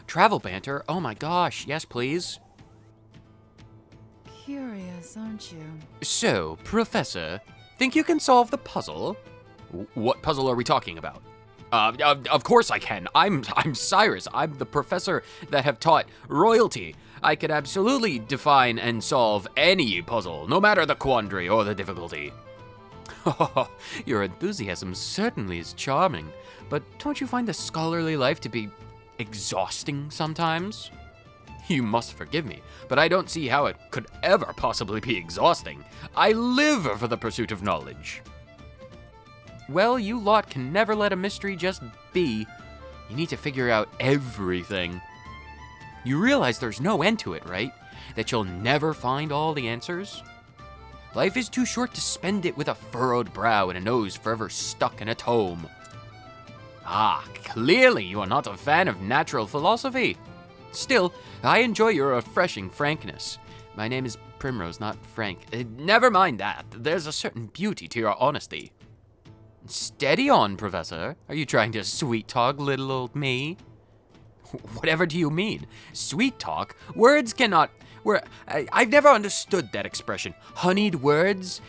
Travel banter? Oh my gosh, yes please. Curious, aren't you? So, Professor, think you can solve the puzzle? What puzzle are we talking about? Of course I can. I'm Cyrus. I'm the professor that have taught royalty. I could absolutely define and solve any puzzle, no matter the quandary or the difficulty. Your enthusiasm certainly is charming, but don't you find the scholarly life to be exhausting sometimes? You must forgive me, but I don't see how it could ever possibly be exhausting. I live for the pursuit of knowledge. Well, you lot can never let a mystery just be. You need to figure out everything. You realize there's no end to it, right? That you'll never find all the answers? Life is too short to spend it with a furrowed brow and a nose forever stuck in a tome. Ah, clearly you are not a fan of natural philosophy. Still, I enjoy your refreshing frankness. My name is Primrose, not Frank. Never mind that. There's a certain beauty to your honesty. Steady on, Professor. Are you trying to sweet-talk little old me? Whatever do you mean? Sweet-talk? Words cannot... I've never understood that expression. Honeyed words?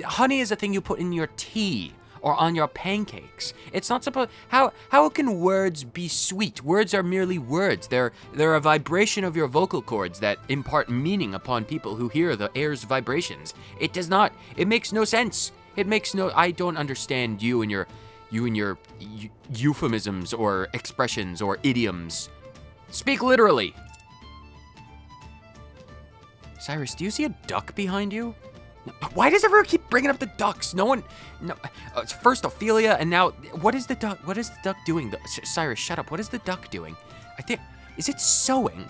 Honey is a thing you put in your tea or on your pancakes. It's not supposed... How can words be sweet? Words are merely words. They're a vibration of your vocal cords that impart meaning upon people who hear the air's vibrations. It does not... It makes no sense. It makes no... I don't understand you and your euphemisms or expressions or idioms. Speak literally. Cyrus, do you see a duck behind you? Why does everyone keep bringing up the ducks? No. First Ophelia, and now what is the duck? What is the duck doing? Cyrus, shut up. What is the duck doing? Is it sewing?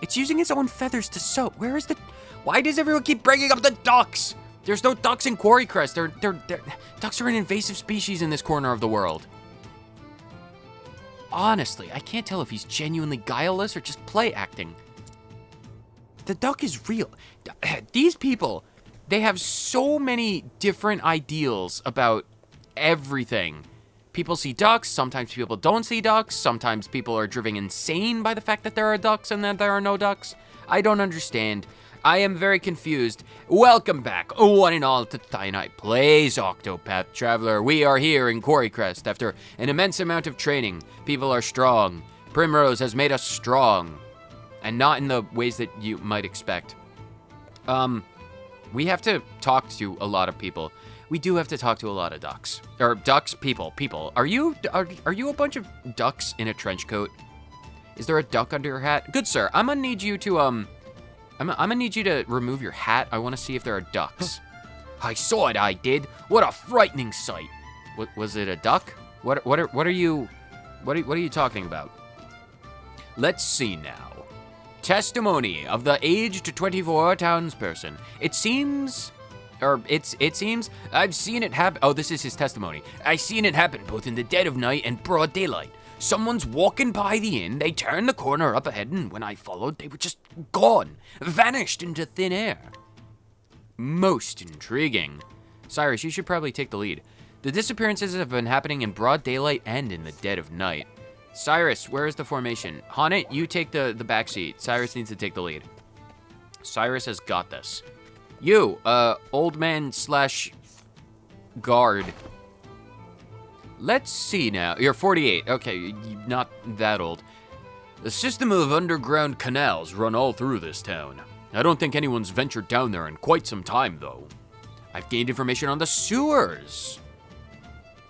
It's using its own feathers to sew. Where is the? Why does everyone keep bringing up the ducks? There's no ducks in Quarry Crest. Ducks are an invasive species in this corner of the world. Honestly, I can't tell if he's genuinely guileless or just play acting. The duck is real. These people, they have so many different ideals about everything. People see ducks, sometimes people don't see ducks, sometimes people are driven insane by the fact that there are ducks and that there are no ducks. I don't understand. I am very confused. Welcome back, one and all, to Thynite Plays Octopath Traveler. We are here in Quarry Crest after an immense amount of training. People are strong. Primrose has made us strong. And not in the ways that you might expect. We have to talk to a lot of people. We do have to talk to a lot of ducks. Or ducks, people. Are you a bunch of ducks in a trench coat? Is there a duck under your hat? Good sir, I'm gonna need you to, I'm gonna need you to remove your hat. I wanna see if there are ducks. I saw it, I did. What a frightening sight. Was it a duck? What are you talking about? Let's see now. Testimony of the aged 24 townsperson. It seems I've seen it happen. Oh, this is his testimony. I seen it happen both in the dead of night and broad daylight. Someone's walking by the inn, they turned the corner up ahead, and when I followed, they were just gone, vanished into thin air. Most intriguing. Cyrus, you should probably take the lead. The disappearances have been happening in broad daylight and in the dead of night. Cyrus, where is the formation? Honnet, you take the back seat. Cyrus needs to take the lead. Cyrus has got this. You, old man / guard. Let's see now. You're 48. Okay, not that old. The system of underground canals run all through this town. I don't think anyone's ventured down there in quite some time, though. I've gained information on the sewers.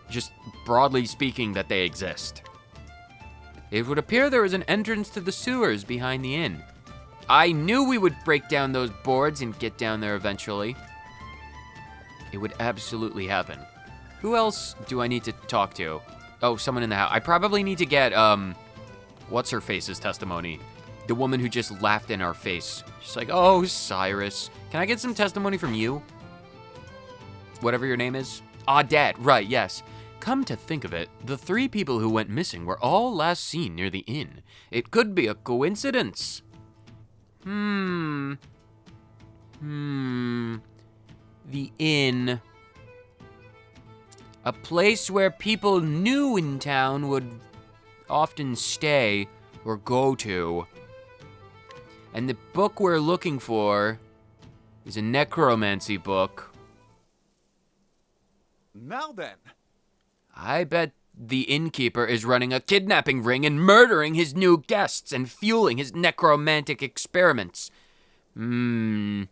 Just broadly speaking, that they exist. It would appear there is an entrance to the sewers behind the inn. I knew we would break down those boards and get down there eventually. It would absolutely happen. Who else do I need to talk to? Oh, someone in the house. I probably need to get, what's-her-face's testimony. The woman who just laughed in our face. She's like, oh, Cyrus. Can I get some testimony from you? Whatever your name is? Audette, right, yes. Come to think of it, the 3 people who went missing were all last seen near the inn. It could be a coincidence. The inn. A place where people new in town would often stay. or go to. And the book we're looking for is a necromancy book. Now then. I bet the innkeeper is running a kidnapping ring and murdering his new guests and fueling his necromantic experiments. And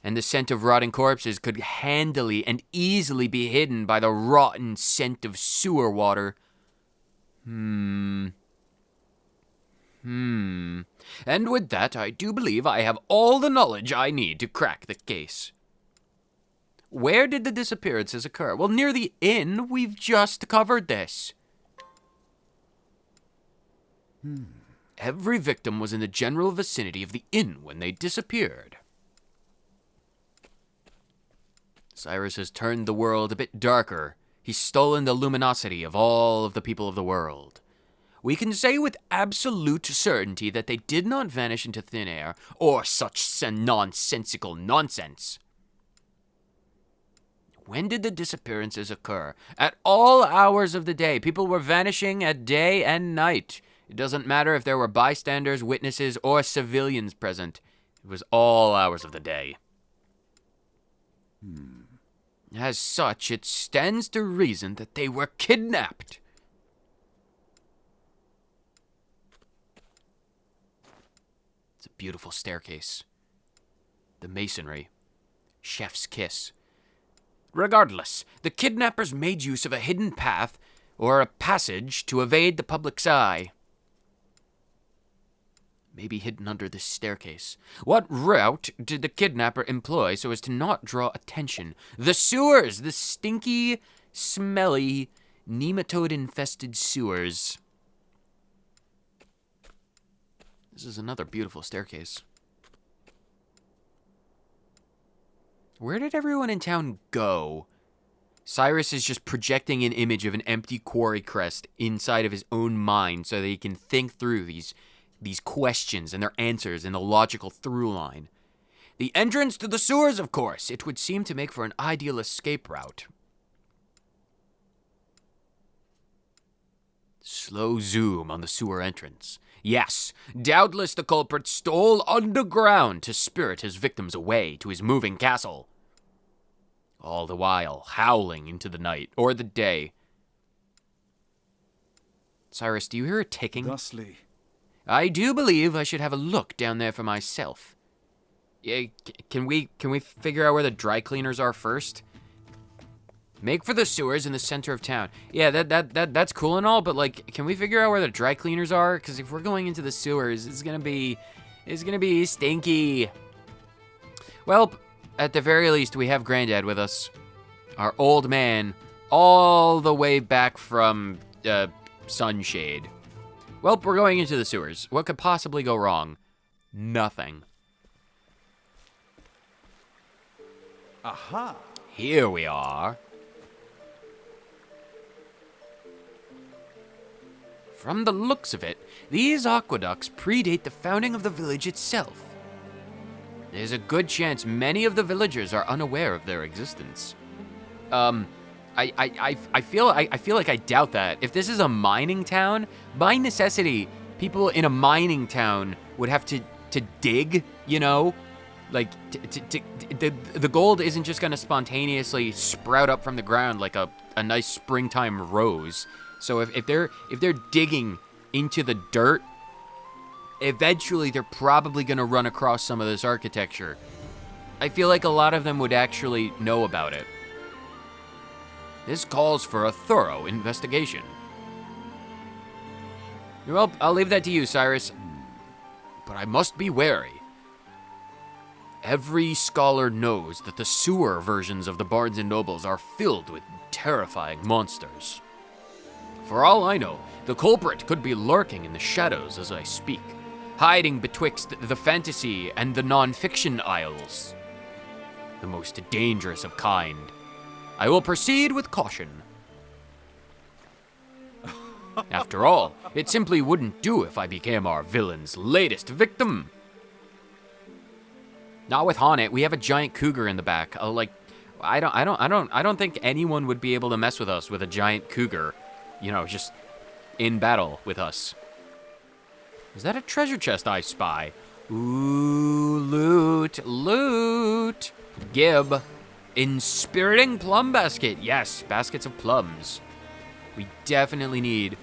the scent of rotting corpses could handily and easily be hidden by the rotten scent of sewer water. And with that, I do believe I have all the knowledge I need to crack the case. Where did the disappearances occur? Well, near the inn. We've just covered this. Every victim was in the general vicinity of the inn when they disappeared. Cyrus has turned the world a bit darker. He's stolen the luminosity of all of the people of the world. We can say with absolute certainty that they did not vanish into thin air, or such nonsensical nonsense. When did the disappearances occur? At all hours of the day. People were vanishing at day and night. It doesn't matter if there were bystanders, witnesses, or civilians present. It was all hours of the day. As such, it stands to reason that they were kidnapped. It's a beautiful staircase. The masonry. Chef's kiss. Regardless, the kidnappers made use of a hidden path or a passage to evade the public's eye. Maybe hidden under this staircase. What route did the kidnapper employ so as to not draw attention? The sewers! The stinky, smelly, nematode-infested sewers. This is another beautiful staircase. Where did everyone in town go? Cyrus is just projecting an image of an empty quarry crest inside of his own mind so that he can think through these questions and their answers in a logical through line. The entrance to the sewers, of course. It would seem to make for an ideal escape route. Slow zoom on the sewer entrance. Yes, doubtless the culprit stole underground to spirit his victims away to his moving castle. All the while, howling into the night or the day. Cyrus, do you hear a ticking? Thusly. I do believe I should have a look down there for myself. Yeah, can we figure out where the dry cleaners are first? Make for the sewers in the center of town. Yeah, that's cool and all, but like, can we figure out where the dry cleaners are? Because if we're going into the sewers, it's gonna be stinky. Well, at the very least, we have Granddad with us, our old man, all the way back from Sunshade. Well, we're going into the sewers. What could possibly go wrong? Nothing. Aha! Here we are. From the looks of it, these aqueducts predate the founding of the village itself. There's a good chance many of the villagers are unaware of their existence. I feel like I doubt that. If this is a mining town, by necessity, people in a mining town would have to dig, you know? Like, the gold isn't just gonna spontaneously sprout up from the ground like a nice springtime rose. So if they're digging into the dirt, eventually they're probably gonna run across some of this architecture. I feel like a lot of them would actually know about it. This calls for a thorough investigation. Well, I'll leave that to you, Cyrus. But I must be wary. Every scholar knows that the sewer versions of the Barnes and Nobles are filled with terrifying monsters. For all I know, the culprit could be lurking in the shadows as I speak, hiding betwixt the fantasy and the non-fiction aisles. The most dangerous of kind. I will proceed with caution. After all, it simply wouldn't do if I became our villain's latest victim. Not with Haunted. We have a giant cougar in the back. I don't think anyone would be able to mess with us with a giant cougar, you know, just in battle with us. Is that a treasure chest I spy? Ooh, loot, loot. Gib. Inspiriting plum basket. Yes, baskets of plums. We definitely need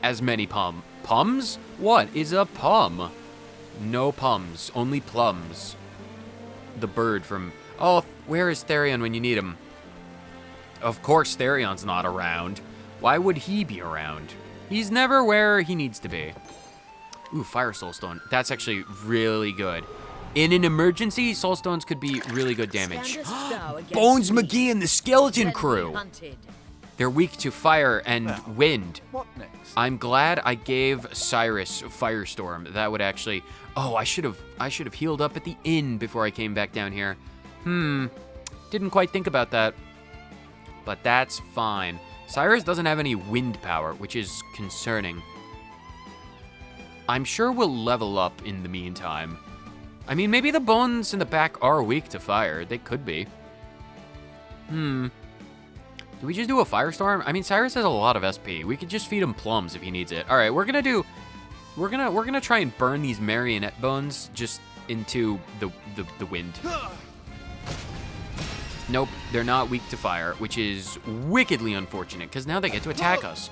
as many pums? What is a pum? No pums, only plums. The bird from... Oh, where is Therion when you need him? Of course Therion's not around. Why would he be around? He's never where he needs to be. Ooh, Fire Soulstone. That's actually really good. In an emergency, Soulstones could be really good damage. Bones McGee and the Skeleton Crew. They're weak to fire and wind. What next? I'm glad I gave Cyrus Firestorm. That would actually... Oh, I should have healed up at the inn before I came back down here. Didn't quite think about that. But that's fine. Cyrus doesn't have any wind power, which is concerning. I'm sure we'll level up in the meantime. I mean, maybe the bones in the back are weak to fire. They could be. Do we just do a Firestorm? I mean, Cyrus has a lot of SP. We could just feed him plums if he needs it. All right, we're gonna try and burn these marionette bones just into the wind. Nope, they're not weak to fire, which is wickedly unfortunate because now they get to attack us.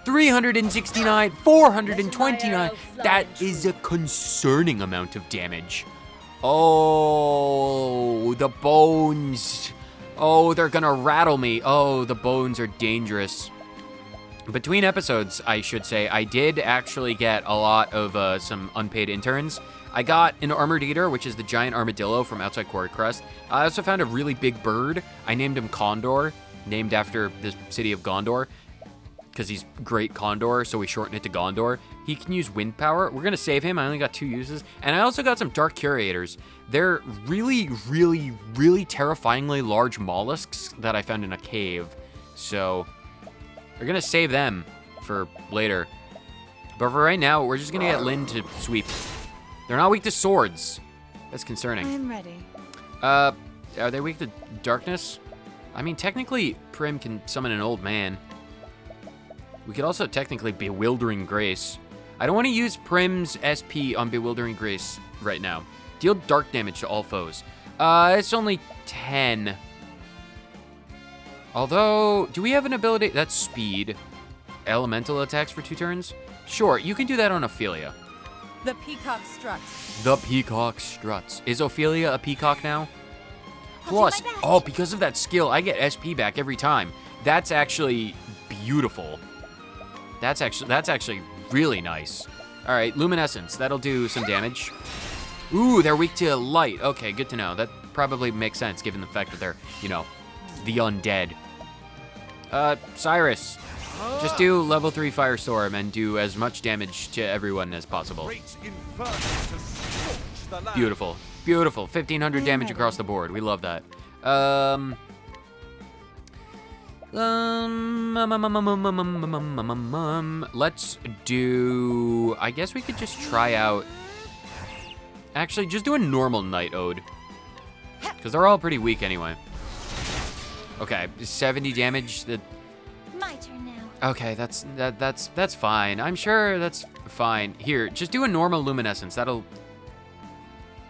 369, 429. That is a concerning amount of damage. Oh, the bones. Oh, they're gonna rattle me. Oh, the bones are dangerous. Between episodes, I should say, I did actually get a lot of some unpaid interns. I got an Armored Eater, which is the giant armadillo from outside Quarry Crest. I also found a really big bird. I named him Condor, named after the city of Gondor, because he's Great Condor, so we shortened it to Gondor. He can use wind power. We're gonna save him. I only got 2 uses. And I also got some Dark Curators. They're really, really, really terrifyingly large mollusks that I found in a cave. So we're gonna save them for later. But for right now, we're just gonna get Lynn to sweep. They're not weak to swords. That's concerning. I'm ready. Are they weak to darkness? I mean, technically, Prim can summon an old man. We could also technically Bewildering Grace. I don't want to use Prim's SP on Bewildering Grace right now. Deal dark damage to all foes. It's only 10. Although, do we have an ability? That's speed. Elemental attacks for 2 turns? Sure, you can do that on Ophelia. The peacock struts. The peacock struts. Is Ophelia a peacock now? I'll Plus, do my best. oh, because of that skill, I get SP back every time. That's actually beautiful. That's actually really nice. All right, Luminescence. That'll do some damage. Ooh, they're weak to light. Okay, good to know. That probably makes sense given the fact that they're, you know, the undead. Cyrus. Just do level 3 Firestorm and do as much damage to everyone as possible. Great inferno to scorch the land. Beautiful. Beautiful. 1,500 damage across the board. We love that. Let's do... I guess we could just try out... Actually, just do a normal Night Ode. Because they're all pretty weak anyway. Okay, 70 damage. My turn now. Okay, that's fine. I'm sure that's fine. Here, just do a normal Luminescence. That'll...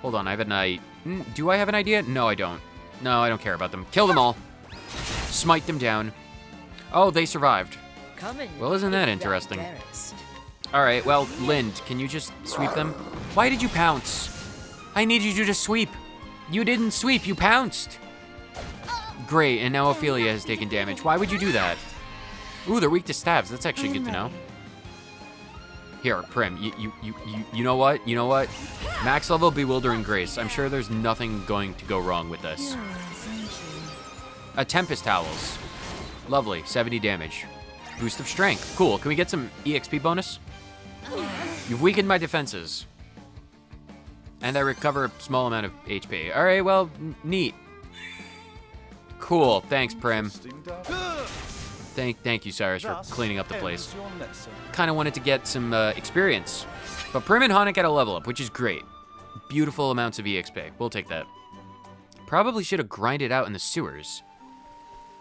Hold on, I have an idea. Do I have an idea? No, I don't. No, I don't care about them. Kill them all. Smite them down. Oh, they survived. Well, isn't that interesting? All right, well, Lind, can you just sweep them? Why did you pounce? I needed you to sweep. You didn't sweep, you pounced. Great, and now Ophelia has taken damage. Why would you do that? Ooh, they're weak to stabs. That's actually good to know. Here, Prim, you know what? You know what? Max level Bewildering Grace. I'm sure there's nothing going to go wrong with this. A Tempest Towels. Lovely, 70 damage. Boost of Strength. Cool, can we get some EXP bonus? You've weakened my defenses. And I recover a small amount of HP. All right, well, neat. Cool, thanks, Prim. Thank you, Cyrus, for cleaning up the place. Kind of wanted to get some experience. But Prim and Hanukkah get a level up, which is great. Beautiful amounts of EXP. We'll take that. Probably should have grinded out in the sewers.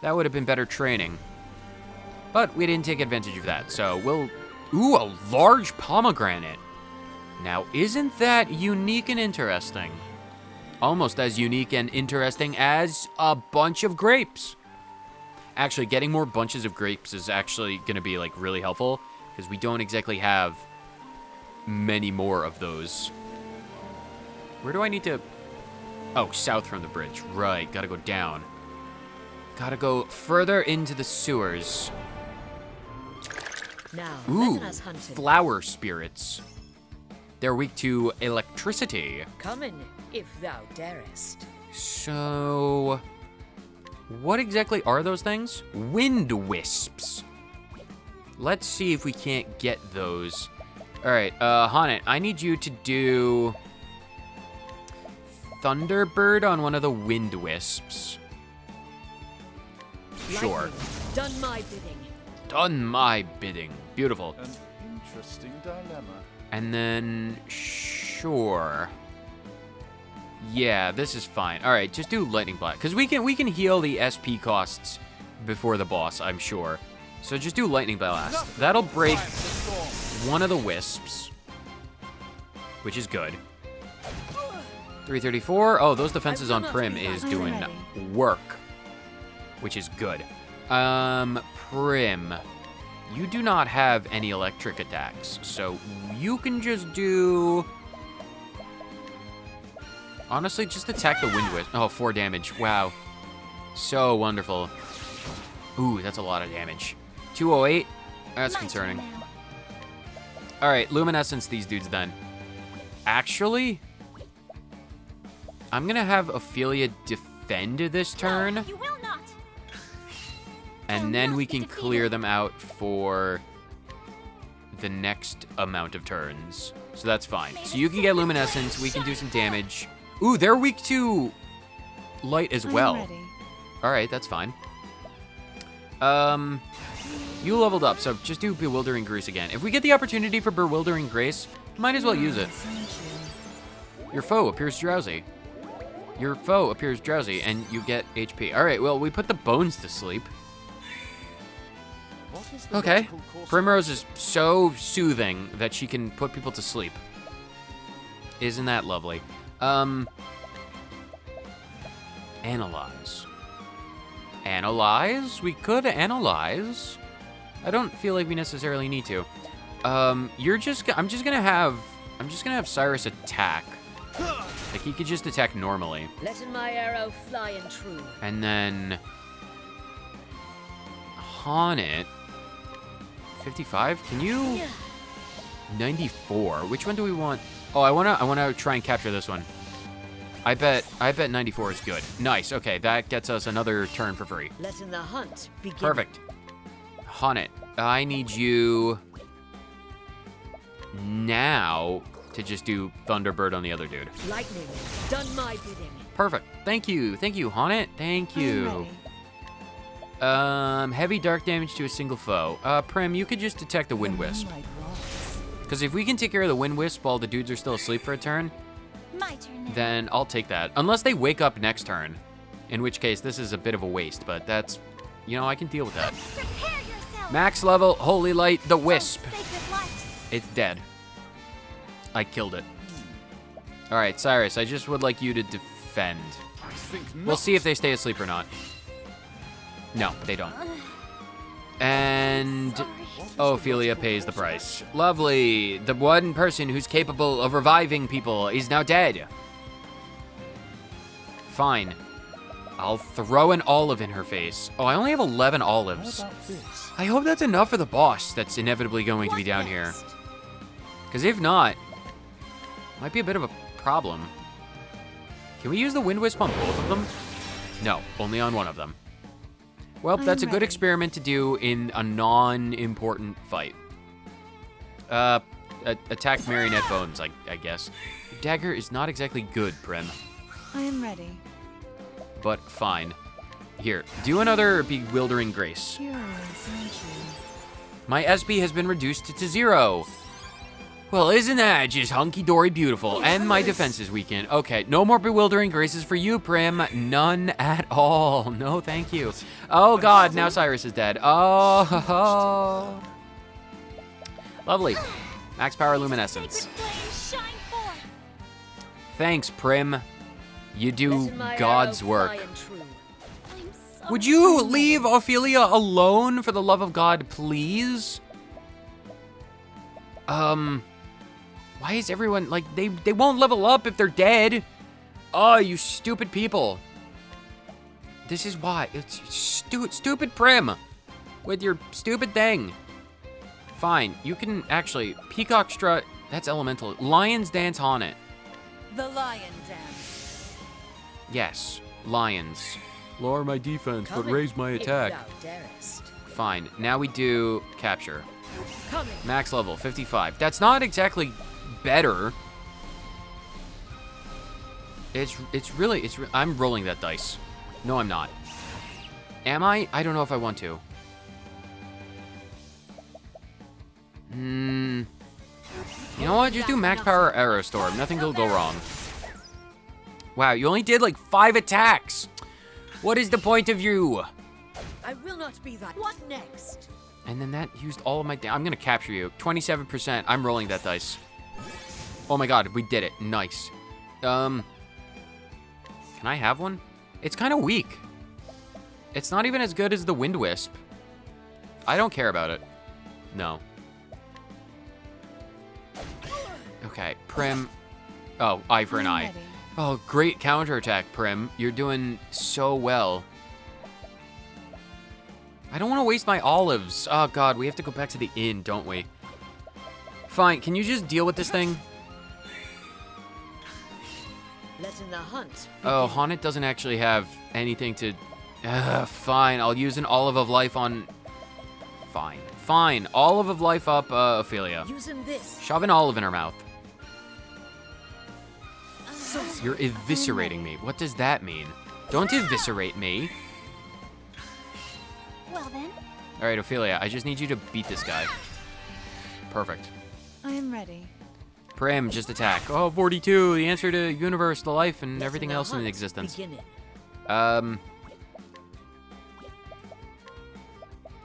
That would have been better training. But we didn't take advantage of that, so we'll... Ooh, a large pomegranate. Now, isn't that unique and interesting? Almost as unique and interesting as a bunch of grapes. Actually, getting more bunches of grapes is actually going to be, like, really helpful, because we don't exactly have many more of those. Where do I need to... Oh, south from the bridge. Right, gotta go down. Gotta go further into the sewers. Now, Ooh, let us hunt him. flower spirits. They're weak to electricity. Come in, if thou darest. So... what exactly are those things? Wind wisps. Let's see if we can't get those. Alright, Haunted, I need you to do... Thunderbird on one of the wind wisps. Sure. Lightning, done my bidding. Done my bidding. Beautiful. An interesting dilemma. And then, sure. Yeah, this is fine. All right, just do lightning blast, because we can heal the SP costs before the boss, I'm sure. So just do lightning blast. That'll break one of the wisps, which is good. 334. Oh, those defenses on Prim is doing work, which is good. Prim, you do not have any electric attacks, so you can just do... honestly, just attack the wind wisp. Oh, 4 damage. Wow. So wonderful. Ooh, that's a lot of damage. 208? That's My concerning. turn now. All right, luminescence these dudes then. Actually, I'm gonna have Ophelia defend this turn, No, you will not. and then we can clear them out for the next amount of turns. So that's fine. So you can get luminescence, we can do some damage. Ooh, they're weak to light as well. I'm ready. All right, that's fine. You leveled up, so just do Bewildering Grace again. If we get the opportunity for Bewildering Grace, might as well use it. Your foe appears drowsy. Your foe appears drowsy, and you get HP. All right, well, we put the bones to sleep. What is the Okay. logical course? Primrose is so soothing that she can put people to sleep. Isn't that lovely? Analyze. Analyze? We could analyze. I don't feel like we necessarily need to. I'm just gonna have Cyrus attack. Like, he could just attack normally. Letting my arrow fly and true. And then haunt it. 55? Can you? 94. Which one do we want? Oh, I wanna try and capture this one. I bet 94 is good. Nice. Okay, that gets us another turn for free. Letting the hunt begin. Perfect. Haunt it. I need you now to just do Thunderbird on the other dude. Lightning, done my bidding. Perfect. Thank you, Haunt it. Thank I'm you. ready. Heavy dark damage to a single foe. Prim, you could just detect the Wind Wisp. Moonlight walks. Because if we can take care of the Wind Wisp while the dudes are still asleep for a turn, My turn now. then I'll take that. Unless they wake up next turn, in which case this is a bit of a waste, but that's, I can deal with that. Prepare yourself. Max level, Holy Light, the Wisp. Oh, sacred light. It's dead. I killed it. All right, Cyrus, I just would like you to defend. I think We'll not. see if they stay asleep or not. No, they don't. And Sorry. Ophelia pays the price. Lovely. The one person who's capable of reviving people is now dead. Fine. I'll throw an olive in her face. Oh, I only have 11 How olives. about this? I hope that's enough for the boss that's inevitably going to be What down here. next? Because if not, might be a bit of a problem. Can we use the Wind Wisp on both of them? No, only on one of them. Well, that's a good ready. experiment to do in a non-important fight. Attack Marionette Bones, I guess. Dagger is not exactly good, Prim, I am ready. but fine. Here, do another Bewildering Grace. Curious, aren't you? My SP has been reduced to 0. Well, isn't that just hunky-dory beautiful? And my defense is weakened. Okay, no more Bewildering Graces for you, Prim. None at all. No, thank you. Oh, God, now Cyrus is dead. Oh, lovely. Max power luminescence. Sacred flame, Thanks, Prim. You do Let my God's arrow work. fly and true. I'm so Would you sorry. leave Ophelia alone for the love of God, please? Why is everyone, like, they won't level up if they're dead. Oh, you stupid people. This is why. It's stupid Prim with your stupid thing. Fine, you can actually, Peacock Strut, that's elemental. Lions Dance on it. The lion dance. Yes, lions. Lower my defense, but Coming, raise my if attack. thou darest. Fine, now we do capture. Coming. Max level, 55. That's not exactly better. I'm rolling that dice. No, I'm not. Am I? I don't know if I want to. You know what? Just do max power arrow storm. Nothing will go wrong. Wow, you only did like 5 attacks. What is the point of you? I will not be that. What next? And then that used all of my I'm gonna capture you. 27%. I'm rolling that dice. Oh my god, we did it. Nice. Can I have one? It's kind of weak. It's not even as good as the Wind Wisp. I don't care about it. No. Okay, Prim. Oh, eye for an I'm eye. ready. Oh, great counterattack, Prim. You're doing so well. I don't want to waste my olives. Oh god, we have to go back to the inn, don't we? Fine, can you just deal with this thing? Letting the hunt. Oh, begin. Haunted doesn't actually have anything to... fine, I'll use an olive of life on... Fine. Olive of life up, Ophelia. Using this. Shove an olive in her mouth. So You're eviscerating me. What does that mean? Don't eviscerate me. Well then, All right, Ophelia, I just need you to beat this guy. Perfect. I am ready. Prim, just attack. Oh, 42, the answer to universe, the life, and everything letting the else in hunt existence. beginning.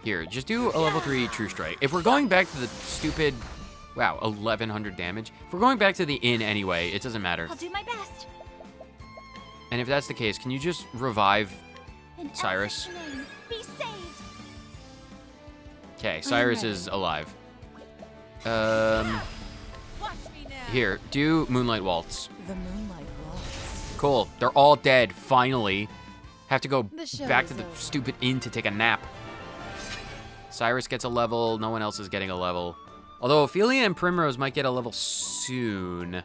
Here, just do a level 3 True Strike. If we're going back to the stupid, wow, 1100 damage. If we're going back to the inn anyway, it doesn't matter. I'll do my best. And if that's the case, can you just revive In Cyrus? Elf's name, be saved. Okay, Cyrus ready. is alive. Watch me now. Here, do Moonlight Waltz. The moonlight walks. Cool, they're all dead, finally. Have to go The show back is to the over. stupid inn to take a nap. Cyrus gets a level, no one else is getting a level. Although Ophelia and Primrose might get a level soon.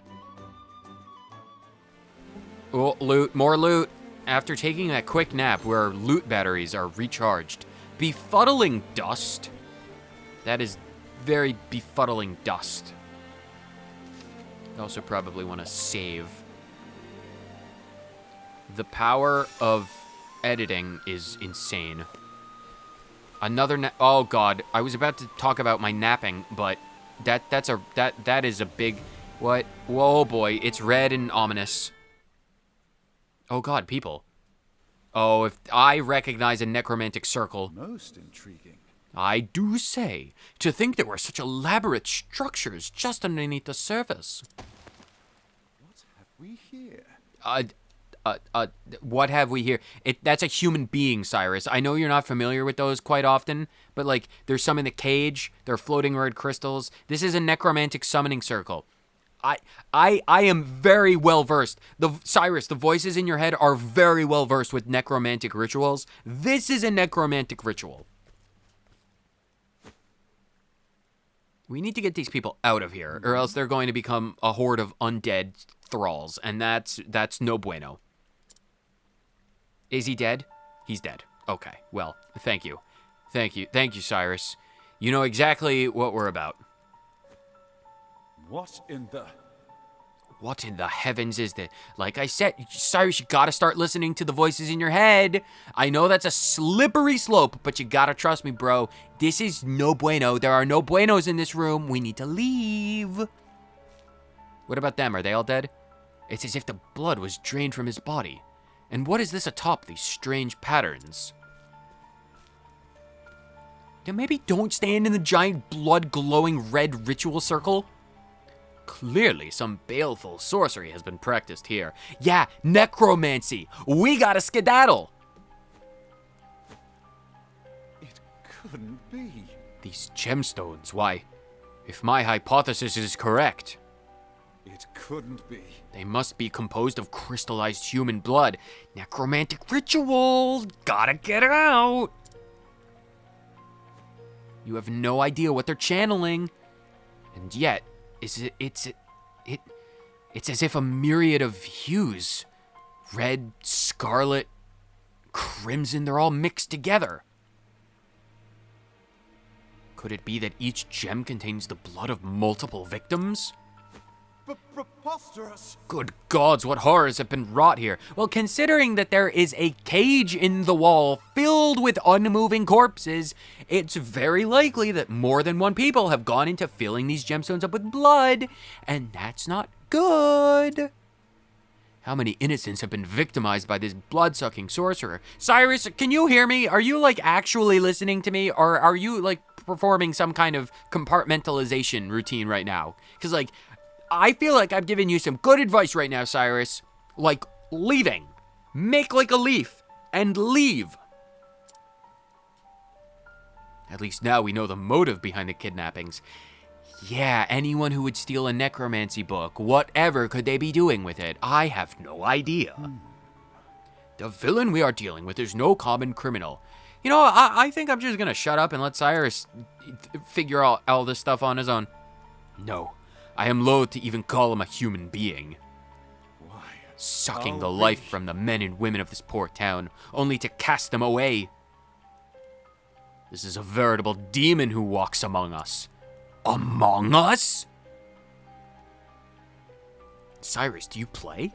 Oh, loot, more loot. After taking that quick nap where loot batteries are recharged. Befuddling dust. That is very befuddling dust. I also probably want to save. The power of editing is insane. Another oh god, I was about to talk about my napping, but that is a big what? Whoa boy, it's red and ominous. Oh god, people. Oh, if I recognize a necromantic circle. Most intriguing. I do say, to think there were such elaborate structures just underneath the surface. What have we here? What have we here? That's a human being, Cyrus. I know you're not familiar with those quite often, but like, there's some in the cage, they're floating red crystals. This is a necromantic summoning circle. I am very well versed. Cyrus, the voices in your head are very well versed with necromantic rituals. This is a necromantic ritual. We need to get these people out of here, or else they're going to become a horde of undead thralls, and that's no bueno. Is he dead? He's dead. Okay, well, thank you. Thank you, Cyrus. You know exactly what we're about. What in the... What in the heavens is that? Like I said, Cyrus, you gotta start listening to the voices in your head. I know that's a slippery slope, but you gotta trust me, bro. This is no bueno. There are no buenos in this room. We need to leave. What about them? Are they all dead? It's as if the blood was drained from his body. And what is this atop these strange patterns? Then maybe don't stand in the giant blood-glowing red ritual circle. Clearly, some baleful sorcery has been practiced here. Yeah, necromancy. We gotta skedaddle. It couldn't be. These gemstones, why, if my hypothesis is correct, It couldn't be. they must be composed of crystallized human blood. Necromantic rituals. Gotta get it out. You have no idea what they're channeling. And yet, it's as if a myriad of hues, red, scarlet, crimson, they're all mixed together. Could it be that each gem contains the blood of multiple victims? Preposterous! Good gods, what horrors have been wrought here. Well, considering that there is a cage in the wall filled with unmoving corpses, it's very likely that more than one people have gone into filling these gemstones up with blood, and that's not good. How many innocents have been victimized by this blood-sucking sorcerer? Cyrus, can you hear me? Are you, like, actually listening to me, or are you, like, performing some kind of compartmentalization routine right now? Because, like, I feel like I'm giving you some good advice right now, Cyrus. Like, leaving. Make like a leaf and leave. At least now we know the motive behind the kidnappings. Yeah, anyone who would steal a necromancy book, whatever could they be doing with it? I have no idea. The villain we are dealing with is no common criminal. You know, I think I'm just gonna shut up and let Cyrus figure out all this stuff on his own. No. I am loath to even call him a human being. Why? Sucking the life from the men and women of this poor town, only to cast them away. This is a veritable demon who walks among us. Among us? Cyrus, do you play?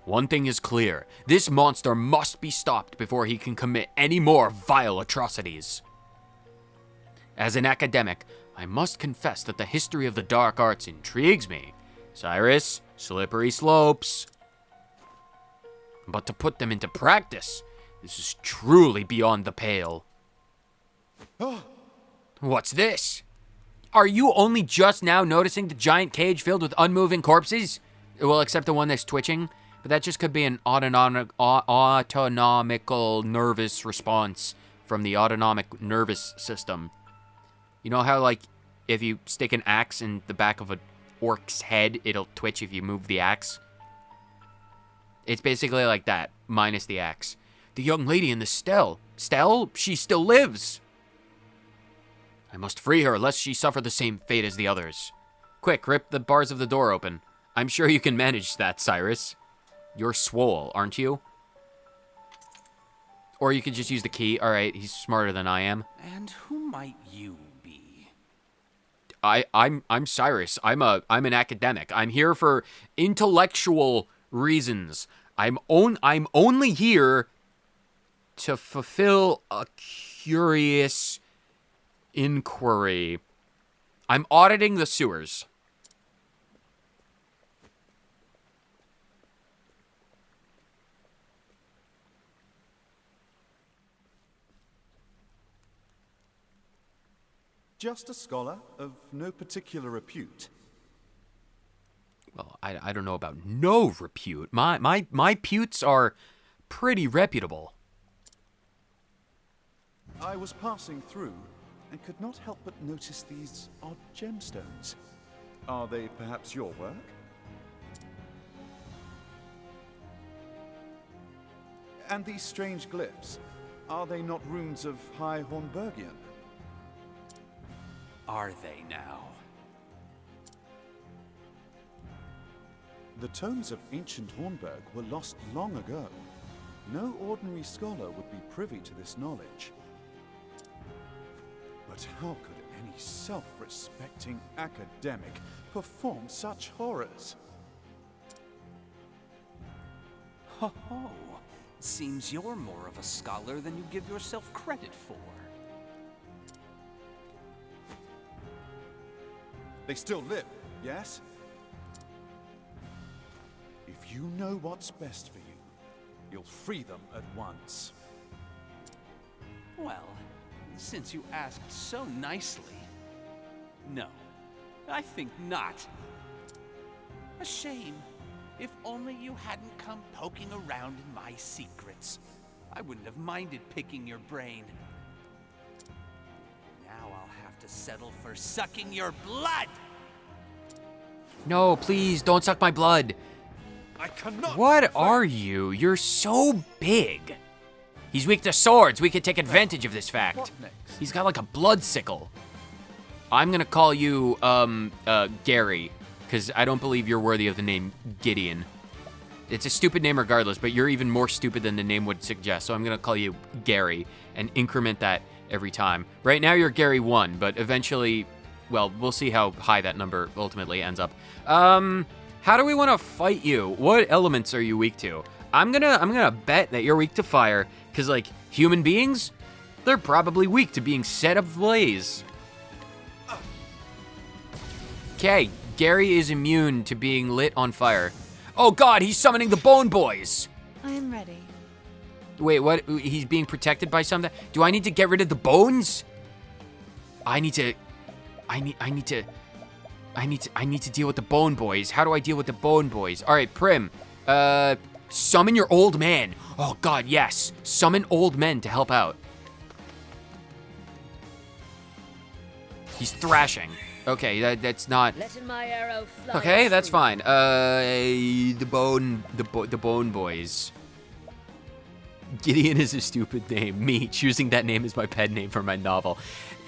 One thing is clear. This monster must be stopped before he can commit any more vile atrocities. As an academic, I must confess that the history of the dark arts intrigues me. Cyrus, slippery slopes. But to put them into practice, this is truly beyond the pale. What's this? Are you only just now noticing the giant cage filled with unmoving corpses? Well, except the one that's twitching. But that just could be an autonomical nervous response from the autonomic nervous system. You know how, like, if you stick an axe in the back of an orc's head, it'll twitch if you move the axe? It's basically like that, minus the axe. The young lady in the stele. Stele? She still lives! I must free her, lest she suffer the same fate as the others. Quick, rip the bars of the door open. I'm sure you can manage that, Cyrus. You're swole, aren't you? Or you could just use the key. Alright, he's smarter than I am. And who might you be? I'm Cyrus. I'm an academic. I'm here for intellectual reasons. I'm only here to fulfill a curious inquiry. I'm auditing the sewers. Just a scholar of no particular repute. Well, I don't know about no repute. My putes are pretty reputable. I was passing through and could not help but notice these odd gemstones. Are they perhaps your work? And these strange glyphs, are they not runes of High Hornburgian? Are they now? The tomes of ancient Hornburg were lost long ago. No ordinary scholar would be privy to this knowledge. But how could any self-respecting academic perform such horrors? Ho ho! Seems you're more of a scholar than you give yourself credit for. They still live, yes? If you know what's best for you, you'll free them at once. Well, since you asked so nicely, no, I think not. A shame. If only you hadn't come poking around in my secrets. I wouldn't have minded picking your brain. Now I'll have to settle for sucking your blood! No, please, don't suck my blood. I cannot. What are you? You're so big. He's weak to swords. We could take advantage of this fact. What next? He's got like a blood sickle. I'm gonna call you, Gary, because I don't believe you're worthy of the name Gideon. It's a stupid name regardless, but you're even more stupid than the name would suggest, so I'm gonna call you Gary and increment that every time. Right now you're Gary 1, but eventually, well, we'll see how high that number ultimately ends up. How do we want to fight you? What elements are you weak to? I'm gonna bet that you're weak to fire, because like human beings, they're probably weak to being set ablaze. Okay, Gary is immune to being lit on fire. Oh God, he's summoning the Bone Boys. I am ready. Wait, what? He's being protected by something? Do I need to get rid of the bones? I need to deal with the Bone Boys. How do I deal with the Bone Boys? All right, Prim. Summon your old man. Oh God, yes. Summon old men to help out. He's thrashing. Okay, that's not. Letting my arrow fly. Okay, that's true. fine. The Bone Boys. Gideon is a stupid name. Me choosing that name as my pen name for my novel.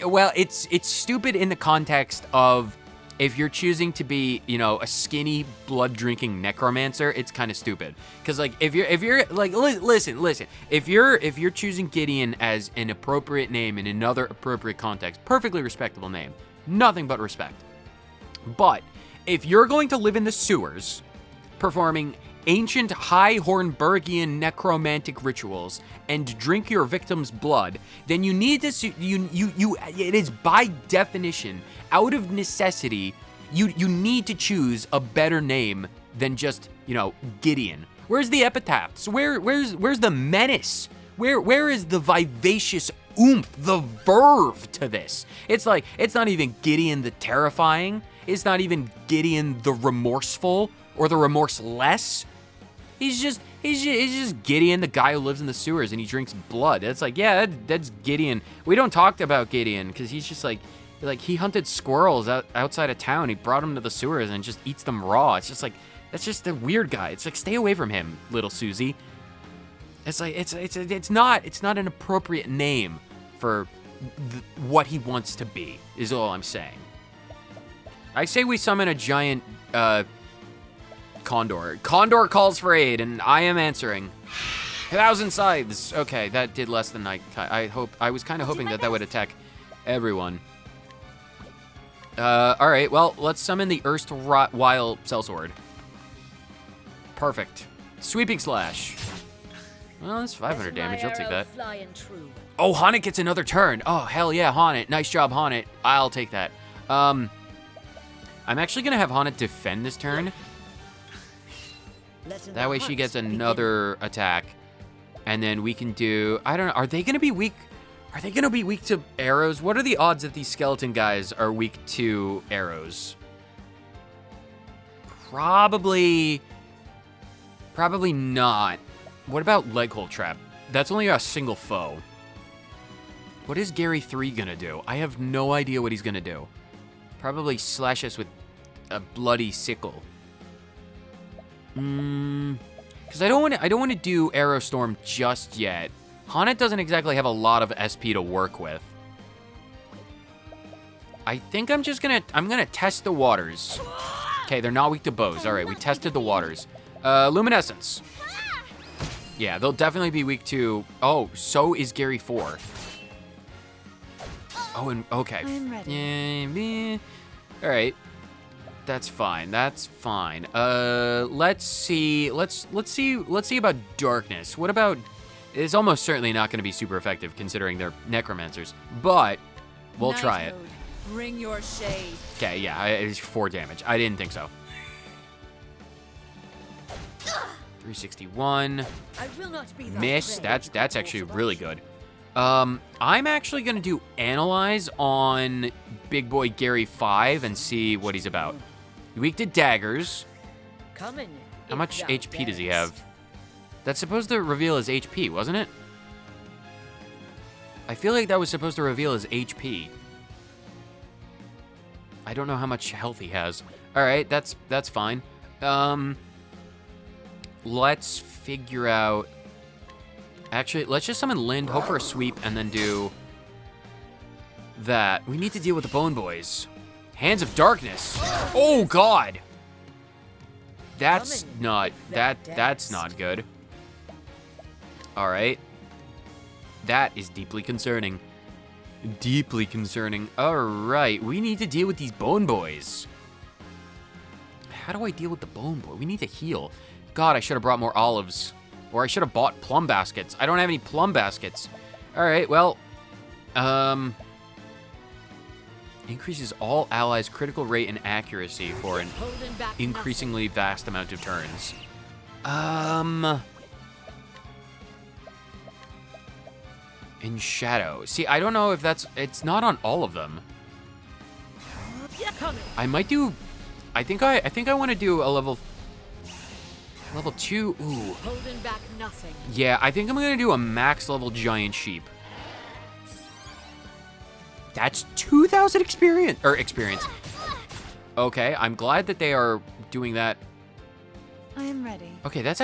Well, it's stupid in the context of if you're choosing to be, you know, a skinny, blood-drinking necromancer, it's kind of stupid. Cause like if you're like listen, if you're choosing Gideon as an appropriate name in another appropriate context, perfectly respectable name. Nothing but respect. But if you're going to live in the sewers, performing ancient high Hornbergian necromantic rituals and drink your victim's blood, then you need to it is by definition, out of necessity, you need to choose a better name than just, you know, Gideon. Where's the epitaphs? Where's the menace? Where is the vivacious oomph, the verve to this? It's like, it's not even Gideon the terrifying. It's not even Gideon the remorseful or the remorseless. He's just Gideon, the guy who lives in the sewers and he drinks blood. It's like, yeah, that's Gideon. We don't talk about Gideon because he's just like he hunted squirrels outside of town. He brought them to the sewers and just eats them raw. It's just like, that's just a weird guy. It's like, stay away from him, little Susie. It's like, it's not an appropriate name for what he wants to be, is all I'm saying. I say we summon a giant condor. Condor calls for aid, and I am answering. 1,000 scythes. Okay, that did less than I was kind of hoping that would attack everyone. All right, well, let's summon the erstwhile sellsword. Perfect. Sweeping slash. Well, that's 500 damage. I'll take that. True. Oh, Honnet gets another turn. Oh, hell yeah, Honnet. Nice job, Honnet. I'll take that. I'm actually going to have Honnet defend this turn. That way she gets another attack. And then we can do... I don't know. Are they going to be weak? Are they going to be weak to arrows? What are the odds that these skeleton guys are weak to arrows? Probably not. What about leg hole trap? That's only a single foe. What is Gary 3 gonna do? I have no idea what he's gonna do. Probably slash us with a bloody sickle. Because I don't want to do Arrow Storm just yet. Honnet doesn't exactly have a lot of SP to work with. I think I'm gonna test the waters. Okay, they're not weak to bows. All right, we tested the waters. Luminescence. Yeah, they'll definitely be weak to... Oh, so is Gary 4. Oh, and okay. I'm ready. Yeah, all right. That's fine. That's fine. Let's see about darkness. What about... It's almost certainly not going to be super effective considering they're necromancers, but we'll try it. Nighthode, bring your shade. Okay, yeah, it's 4 damage. I didn't think so. 361. I will not be thy Miss. prey. That's actually really good. I'm actually gonna do analyze on Big Boy Gary 5 and see what he's about. Weak to daggers. Coming. How much HP does he have? That's supposed to reveal his HP, wasn't it? I feel like that was supposed to reveal his HP. I don't know how much health he has. All right, that's fine. Let's figure out. Actually, let's just summon Lind, hope for a sweep, and then do that. We need to deal with the Bone Boys. Hands of Darkness. Oh God. That's not that's not good. All right. That is deeply concerning. Deeply concerning. All right, we need to deal with these Bone Boys. How do I deal with the Bone Boy? We need to heal. God, I should have brought more olives. Or I should have bought plum baskets. I don't have any plum baskets. All right, well, increases all allies' critical rate and accuracy for an increasingly vast amount of turns. In Shadow. See, I don't know if it's not on all of them. I might do, I think I want to do a level 2. Ooh. Holding back nothing. Yeah, I think I'm going to do a max level giant sheep. That's 2,000 experience. Okay, I'm glad that they are doing that. I am ready. Okay, that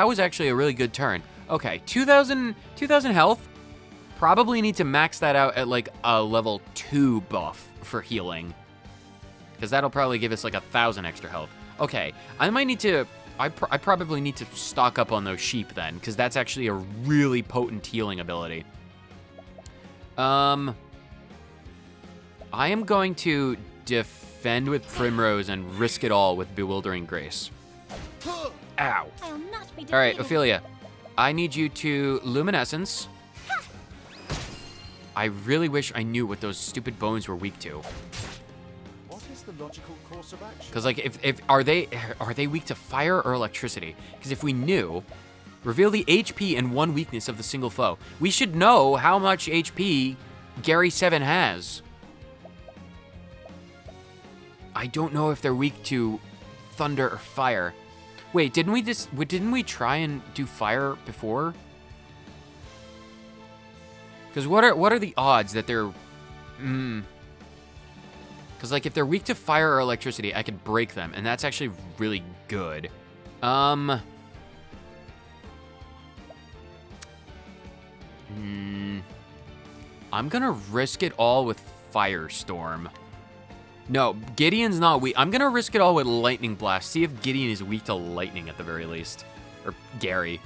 was actually a really good turn. Okay, 2,000 health. Probably need to max that out at like a level 2 buff for healing. Because that'll probably give us like 1,000 extra health. Okay, I might need to, I probably need to stock up on those sheep then, because that's actually a really potent healing ability. I am going to defend with Primrose and risk it all with Bewildering Grace. Ow. I'll not be defeated. All right, Ophelia, I need you to Luminescence. I really wish I knew what those stupid bones were weak to. What is the logical course of action? Because like, if are they weak to fire or electricity? Because if we knew, reveal the HP and one weakness of the single foe. We should know how much HP Gary 7 has. I don't know if they're weak to thunder or fire. Wait, didn't we try and do fire before? Because what are the odds that they're, because like if they're weak to fire or electricity, I could break them, and that's actually really good. I'm gonna risk it all with Firestorm. No, Gideon's not weak. I'm gonna risk it all with Lightning Blast. See if Gideon is weak to lightning at the very least. Or Gary.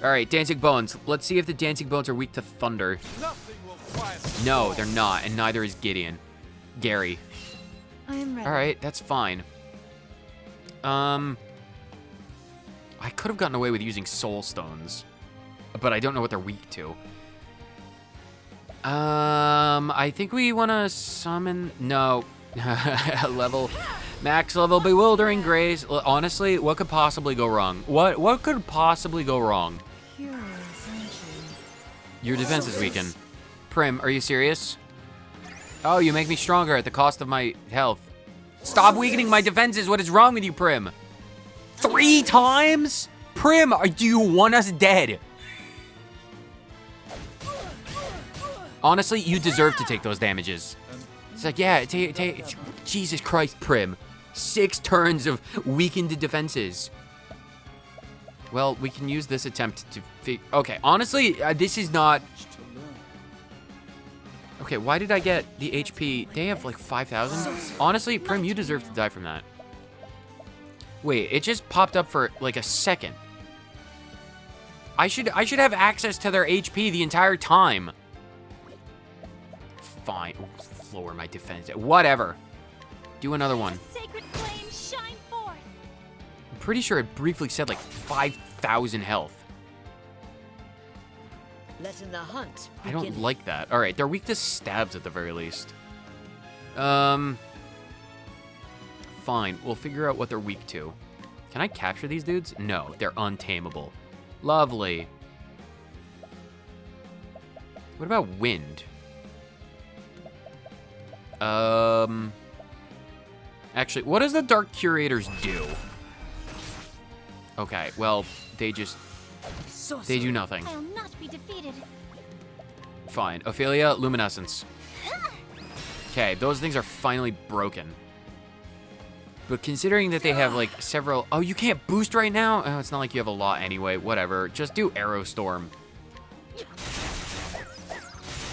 All right, Dancing Bones. Let's see if the Dancing Bones are weak to thunder. No, they're not, and neither is Gideon. Gary. I am ready. All right, that's fine. I could have gotten away with using Soul Stones, but I don't know what they're weak to. I think we want to summon. No, max level Bewildering Grace. Honestly, what could possibly go wrong? What could possibly go wrong? Curious, aren't you? Your defense is weakened. Prim, are you serious? Oh, you make me stronger at the cost of my health. Stop weakening my defenses. What is wrong with you, Prim? 3 times? Prim, do you want us dead? Honestly, you deserve to take those damages. It's like, yeah, Jesus Christ, Prim. 6 turns of weakened defenses. Well, we can use this attempt to okay, honestly, this is not. Okay, why did I get the HP? They have like 5,000. Honestly, Prim, you deserve to die from that. Wait, it just popped up for like a second. I should have access to their HP the entire time. Fine, lower my defense. Whatever. Do another one. Sacred flame shine forth. I'm pretty sure it briefly said like 5,000 health. Letting the hunt I begin. don't like that. All right, they're weak to stabs at the very least. Fine, we'll figure out what they're weak to. Can I capture these dudes? No, they're untamable. Lovely. What about wind? Actually, what does the Dark Curators do? Okay, well, they do nothing. I'll not be defeated. Fine. Ophelia, Luminescence. Okay, those things are finally broken. But considering that they have, like, several... Oh, you can't boost right now? Oh, it's not like you have a lot anyway. Whatever. Just do Arrow Storm.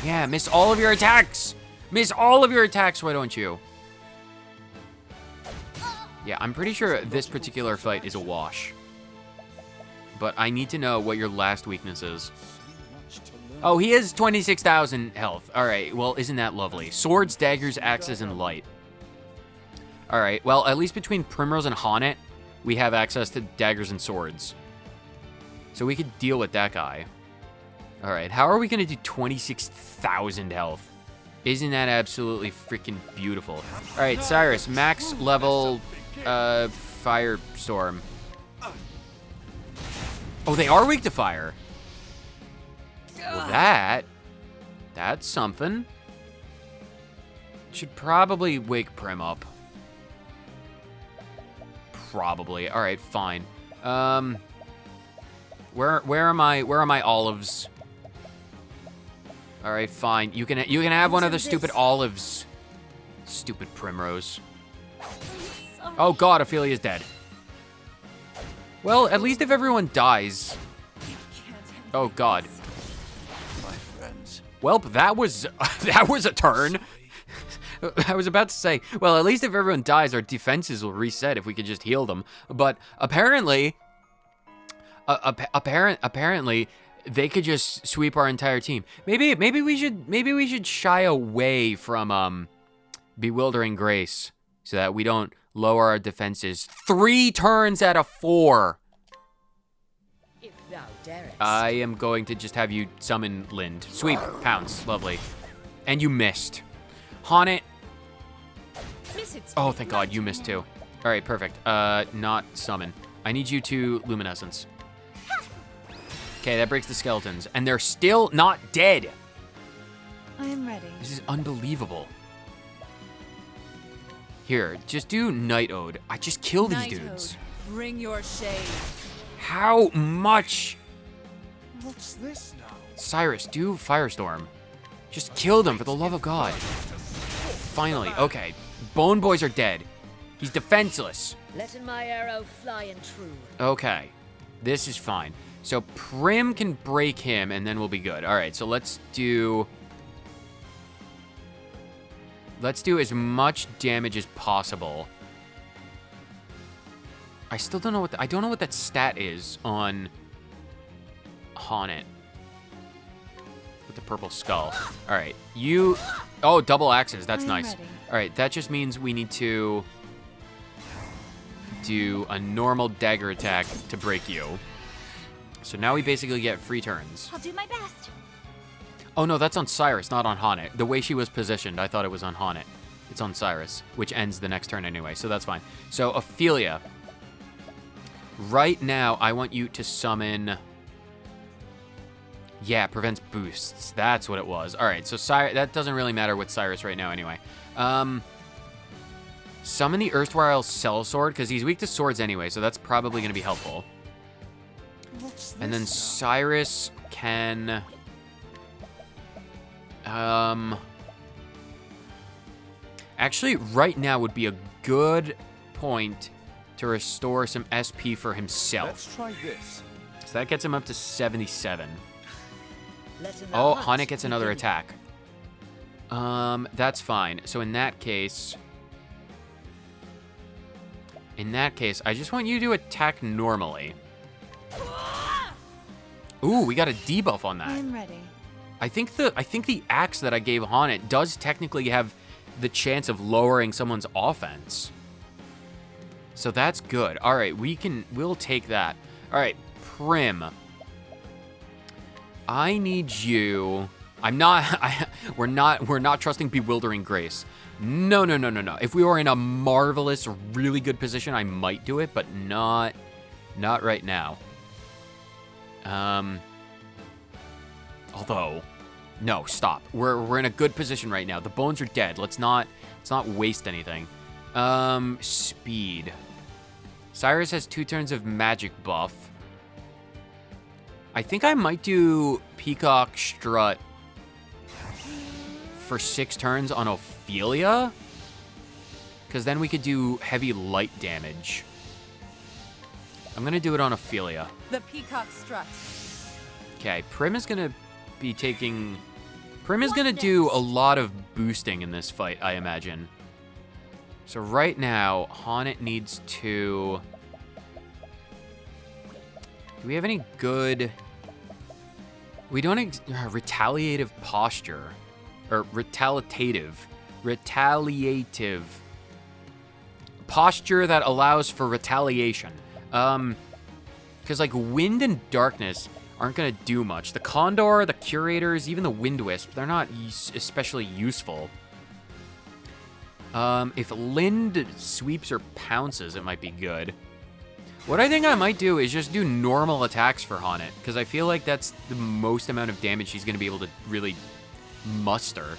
Yeah, miss all of your attacks! Miss all of your attacks, why don't you? Yeah, I'm pretty sure this particular fight is a wash. But I need to know what your last weakness is. Oh, he has 26,000 health. All right, well, isn't that lovely? Swords, daggers, axes, and light. All right, well, at least between Primrose and Honnet, we have access to daggers and swords. So we could deal with that guy. All right, how are we going to do 26,000 health? Isn't that absolutely freaking beautiful? All right, Cyrus, max level Firestorm. Oh, they are weak to fire. Well, that's something. Should probably wake Prim up. Probably. All right, fine. Where are my olives? All right, fine. You can have one of the stupid olives. Stupid Primrose. Oh God, Ophelia's dead. Well, at least if everyone dies. Oh God. My friends. Well, that was a turn. I was about to say, well, at least if everyone dies, our defenses will reset if we could just heal them. But apparently, apparently, they could just sweep our entire team. Maybe we should shy away from Bewildering Grace so that we don't lower our defenses 3 turns out of 4. If thou darest. I am going to just have you summon Lind. Sweep, pounce, lovely. And you missed. Honnet. Oh, thank God, you missed too. All right, perfect. Not summon. I need you to Luminescence. Okay, that breaks the skeletons. And they're still not dead. I am ready. This is unbelievable. Here, just do Night Ode. I just kill these dudes. Bring your shade. How much? What's this now? Cyrus, do Firestorm. Just kill them for the love of God. Finally, okay. Bone Boys are dead. He's defenseless. Letting my arrow fly and true. Okay, this is fine. So Prim can break him and then we'll be good. All right, so let's do as much damage as possible. I still don't know I don't know what that stat is on Honnet with the purple skull. All right, oh, double axes, that's I'm nice. ready. All right, that just means we need to do a normal dagger attack to break you. So now we basically get free turns. I'll do my best. Oh no, that's on Cyrus, not on Honnet. The way she was positioned, I thought it was on Honnet. It's on Cyrus, which ends the next turn anyway, so that's fine. So Ophelia, right now I want you to summon... Yeah, prevents boosts. That's what it was. All right, so that doesn't really matter with Cyrus right now anyway. Summon the erstwhile Sellsword, because he's weak to swords anyway, so that's probably going to be helpful. And then Cyrus can... Actually, right now would be a good point to restore some SP for himself. Let's try this. So that gets him up to 77. Letting the Oh, hunt Honnet gets another begin. attack. That's fine. So in that case, I just want you to attack normally. Ooh, we got a debuff on I that. am ready. I think the axe that I gave Honnet does technically have the chance of lowering someone's offense. So that's good. All right, we'll take that. All right, Prim. I need you. We're not trusting Bewildering Grace. No. If we were in a marvelous, really good position, I might do it, but not right now. Although, no, stop. We're in a good position right now. The bones are dead. Let's not waste anything. Speed. Cyrus has 2 turns of magic buff. I think I might do Peacock Strut for 6 turns on Ophelia. Because then we could do heavy light damage. I'm going to do it on Ophelia. The peacock strut. Okay, Prim is going to be taking... Prim is going to do a lot of boosting in this fight, I imagine. So right now, Haunted needs to... Do we have any good... We don't... retaliative posture. Or retaliative. Retaliative. Posture that allows for retaliation. Because, like, wind and darkness aren't going to do much. The Condor, the Curators, even the Wind Wisp, they're not especially useful. If Lind sweeps or pounces, it might be good. What I think I might do is just do normal attacks for Haunted, because I feel like that's the most amount of damage she's going to be able to really muster.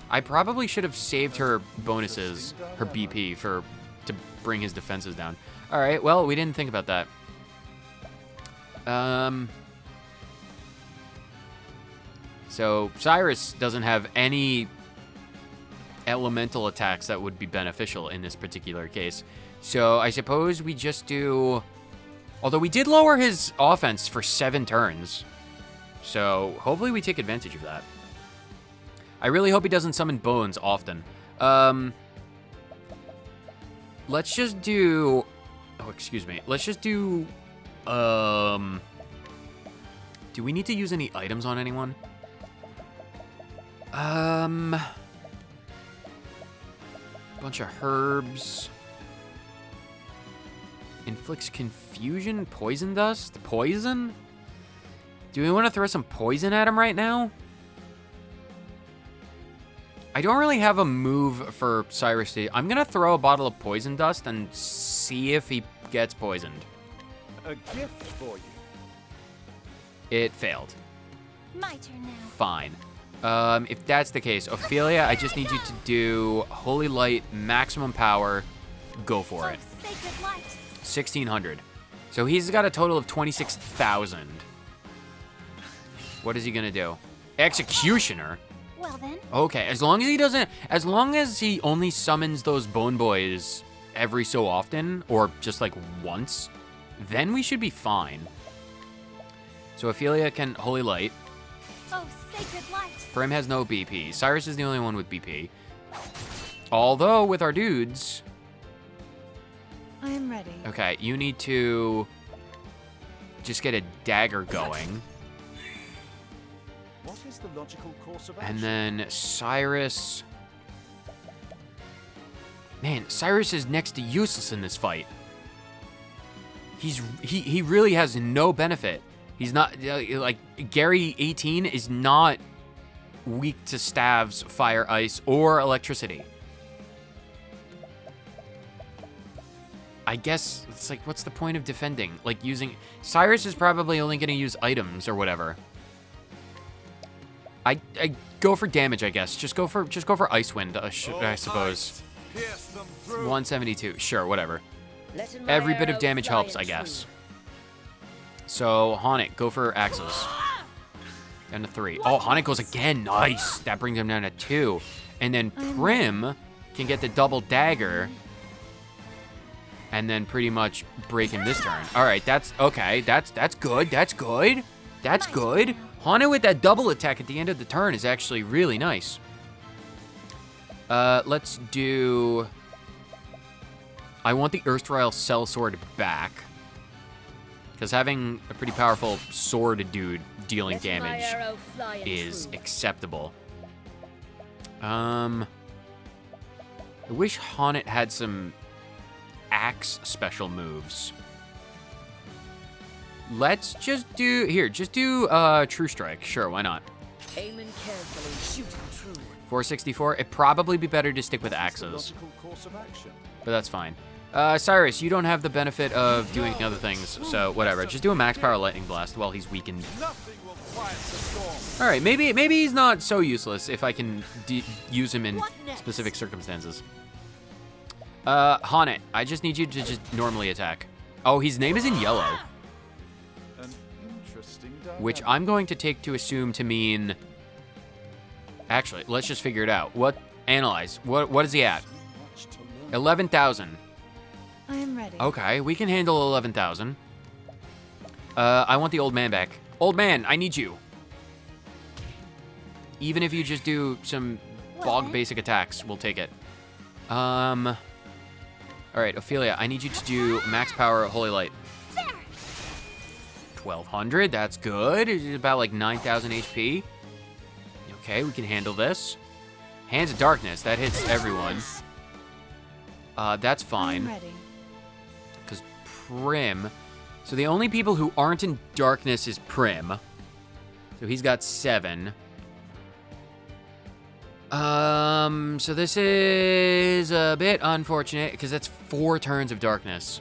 I probably should have saved her bonuses, her BP, to bring his defenses down. All right, well, we didn't think about that. So Cyrus doesn't have any elemental attacks that would be beneficial in this particular case. So I suppose we just do... Although we did lower his offense for 7 turns. So hopefully we take advantage of that. I really hope he doesn't summon Bones often. Let's just do... Oh, excuse me. Let's just do... Do we need to use any items on anyone? Bunch of herbs. Inflicts confusion. Poison dust. Poison? Do we want to throw some poison at him right now? I don't really have a move for Cyrus to... I'm going to throw a bottle of poison dust and see if he gets poisoned. A gift for you. It failed. My turn now. Fine. If that's the case, Ophelia, I just need you to do Holy Light, maximum power. Go for it. Sacred light. 1,600. So he's got a total of 26,000. What is he gonna do? Executioner? Well then. Okay, as long as he doesn't... As long as he only summons those Bone Boys every so often, or just like once, then we should be fine. So Ophelia can Holy Light. Oh, sacred light. Prim has no BP. Cyrus is the only one with BP. Although, with our dudes... I am ready. Okay, you need to just get a dagger going. What is the logical course of action? And then Cyrus... Man, Cyrus is next to useless in this fight. He really has no benefit. He's not... like, Gary 18 is not weak to staves, fire, ice, or electricity. I guess it's like, what's the point of defending? Like, using... Cyrus is probably only going to use items or whatever. I go for damage, I guess. Just go for Icewind, I suppose. 172. Sure, whatever. Every bit of damage helps, I guess. So, Haunted, go for axes. Down to 3. Oh, Haunted goes again. Nice. That brings him down to 2. And then Prim can get the double dagger. And then pretty much break him this turn. All right, that's okay. That's good. That's good. That's good. Haunted with that double attack at the end of the turn is actually really nice. Let's do... I want the Erstwhile Cell Sword back. Because having a pretty powerful sword dude dealing damage is acceptable. I wish Haunted had some axe special moves. Let's just do... Here, just do True Strike. Sure, why not? Aiming carefully, shooting true. 464. It'd probably be better to stick with axes. Logical course of action. But that's fine. Cyrus, you don't have the benefit of doing other things, so whatever. Just do a max power lightning blast while he's weakened. Nothing will quiet the storm. All right, maybe he's not so useless if I can use him in specific circumstances. Haunted, I just need you to just normally attack. Oh, his name is in yellow, An interesting dynamic. which I'm going to take to assume to mean... Actually, let's just figure it out. Analyze. What is he at? Much to learn. 11,000. I am ready. Okay, we can handle 11,000. I want the old man back. Old man, I need you. Even if you just do some bog basic attacks, we'll take it. All right, Ophelia, I need you to do max power Holy Light. 1,200, that's good. It's about like 9,000 HP. Okay, we can handle this. Hands of Darkness, that hits everyone. That's I am fine. ready. Because Prim... So the only people who aren't in darkness is Prim. So he's got 7. So this is a bit unfortunate, because that's 4 turns of darkness.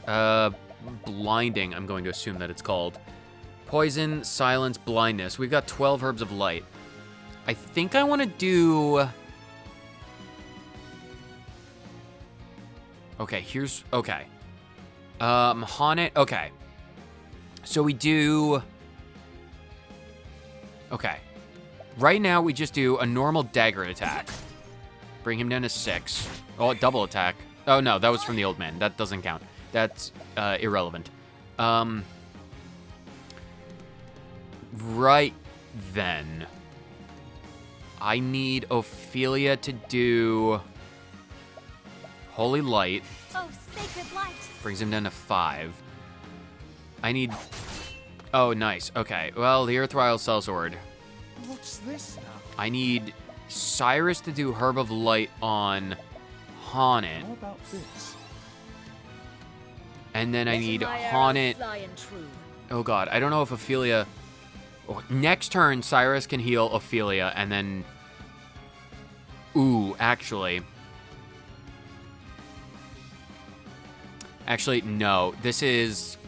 Blinding, I'm going to assume that it's called. Poison, silence, blindness. We've got 12 herbs of light. I think I want to do... Okay, okay. Haunted, okay. So we do... Okay. Right now, we just do a normal dagger attack. Bring him down to 6. Oh, double attack. Oh, no, that was from the old man. That doesn't count. That's irrelevant. Right then. I need Ophelia to do Holy Light. Oh, sacred light. Brings him down to 5. I need... Oh, nice. Okay. Well, the Earthrile Sellsword. What's this now? I need Cyrus to do Herb of Light on Haunted. How about this? And then I need My arrow Haunted... flying true. Oh, God. I don't know if Ophelia... Oh, next turn, Cyrus can heal Ophelia, and then... Ooh, actually... Actually, no. This is...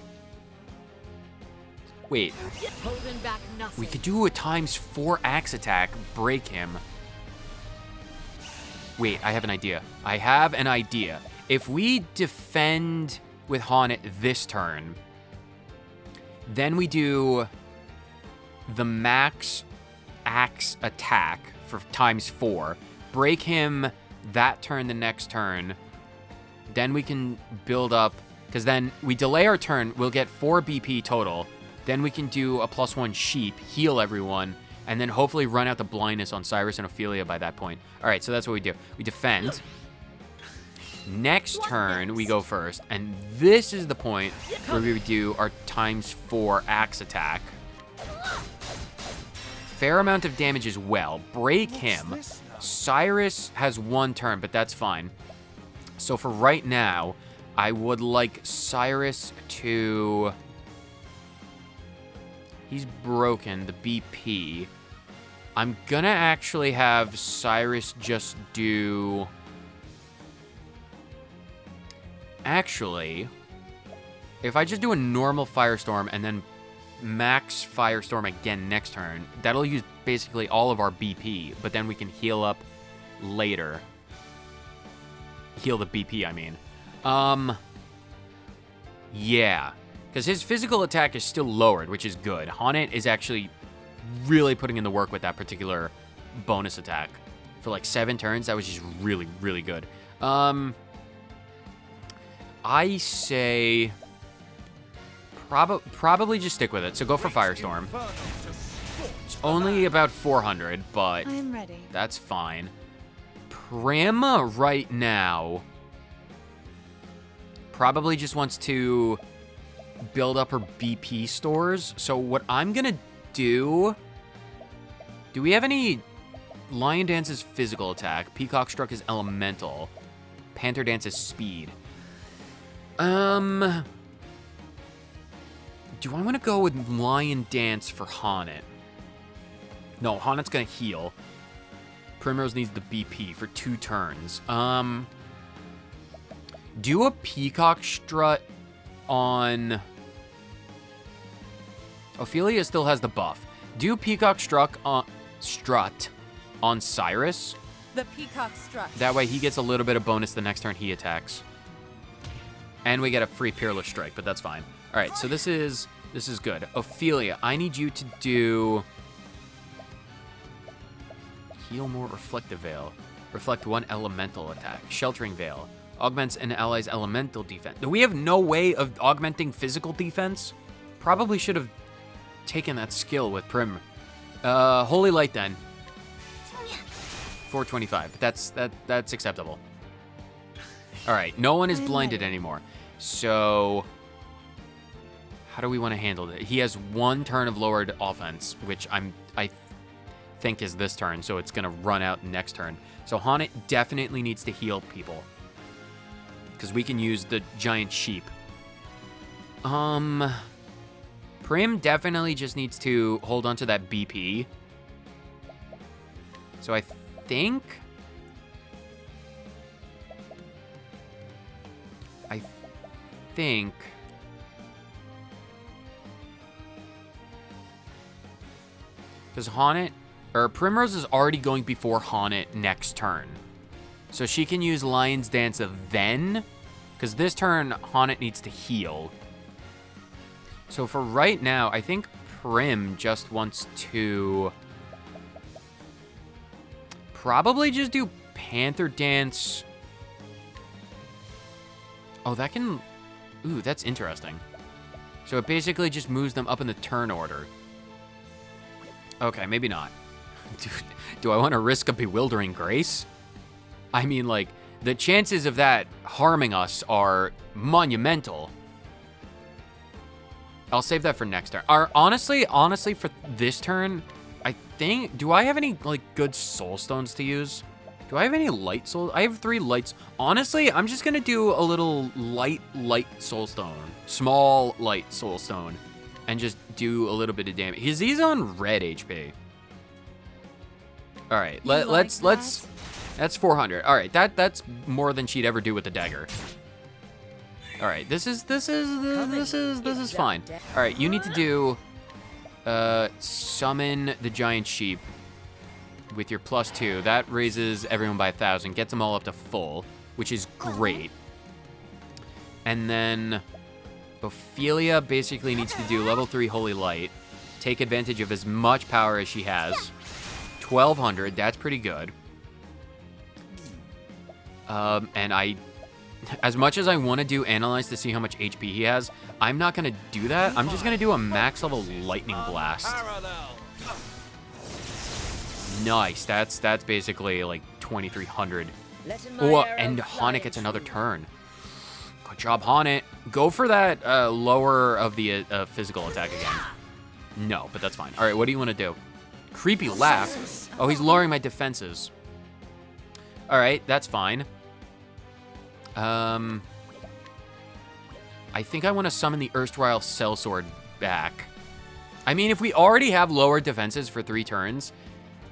Wait. Holding back nothing. We could do a ×4 axe attack, break him. Wait, I have an idea. If we defend with Haunted this turn, then we do the max axe attack for ×4, break him that turn, the next turn, then we can build up, because then we delay our turn, we'll get 4 BP total, then we can do a +1 sheep, heal everyone, and then hopefully run out the blindness on Cyrus and Ophelia by that point. All right, so that's what we do. We defend. Next turn, we go first, and this is the point where we would do our ×4 axe attack. Fair amount of damage as well. Break him. this now? Cyrus has 1 turn, but that's fine. So for right now, I would like Cyrus to... He's broken, the BP. I'm gonna actually have Cyrus just do... Actually, if I just do a normal Firestorm and then max Firestorm again next turn, that'll use basically all of our BP, but then we can heal up later. Heal the BP, I mean. Yeah. Because his physical attack is still lowered, which is good. Haunted is actually really putting in the work with that particular bonus attack. For like 7 turns, that was just really, really good. I say... Probably just stick with it. So go for Firestorm. It's only about 400, but I am ready. that's fine. Prim right now probably just wants to build up her BP stores. So what I'm gonna do... Do we have any... Lion Dance is physical attack. Peacock Struck is elemental. Panther Dance is speed. Do I want to go with Lion Dance for Haunted? No, Haunted's gonna heal. Primrose needs the BP for 2 turns. Do a peacock strut on... Ophelia still has the buff. Do peacock strut on Cyrus. The peacock strut. That way he gets a little bit of bonus the next turn he attacks. And we get a free Peerless Strike, but that's fine. All right, so this is good. Ophelia, I need you to do... Heal more Reflective Veil. Reflect 1 elemental attack. Sheltering Veil. Augments an ally's elemental defense. We have no way of augmenting physical defense. Probably should have taken that skill with Prim. Holy Light then. 425. But that's acceptable. All right, no one is blinded anymore. So how do we want to handle it? He has 1 turn of lowered offense, which I think is this turn, so it's gonna run out next turn. So Haunted definitely needs to heal people, because we can use the giant sheep. Prim definitely just needs to hold on to that BP. So I think... Because Haunted, or Primrose is already going before Haunted next turn. So she can use Lion's Dance then, because this turn Haunted needs to heal. So for right now, I think Prim just wants to probably just do Panther Dance. Oh, that can... Ooh, that's interesting. So it basically just moves them up in the turn order. Okay, maybe not. Dude, do I want to risk a Bewildering Grace? I mean, like, the chances of that harming us are monumental. I'll save that for next turn. Honestly, for this turn, I think... Do I have any, like, good soul stones to use? Do I have any light soul? I have 3 lights. Honestly, I'm just gonna do a little light soul stone. Small light soul stone. And just do a little bit of damage. He's on red HP. All right, let's... That's 400. All right, that's more than she'd ever do with the dagger. All right, this is fine. All right, you need to do summon the giant sheep with your +2. That raises everyone by 1,000, gets them all up to full, which is great. And then Ophelia basically needs to do level 3 Holy Light, take advantage of as much power as she has. 1,200, that's pretty good. And as much as I want to do Analyze to see how much HP he has, I'm not going to do that. I'm just going to do a max level Lightning Blast. Nice, that's basically like 2,300. Oh, and Haunted gets another turn. Good job, Haunted. Go for that lower of the physical attack again. No, but that's fine. All right, what do you want to do? Creepy laugh. Oh, he's lowering my defenses. All right, that's fine. I think I want to summon the erstwhile Sellsword back. I mean, if we already have lower defenses for 3 turns,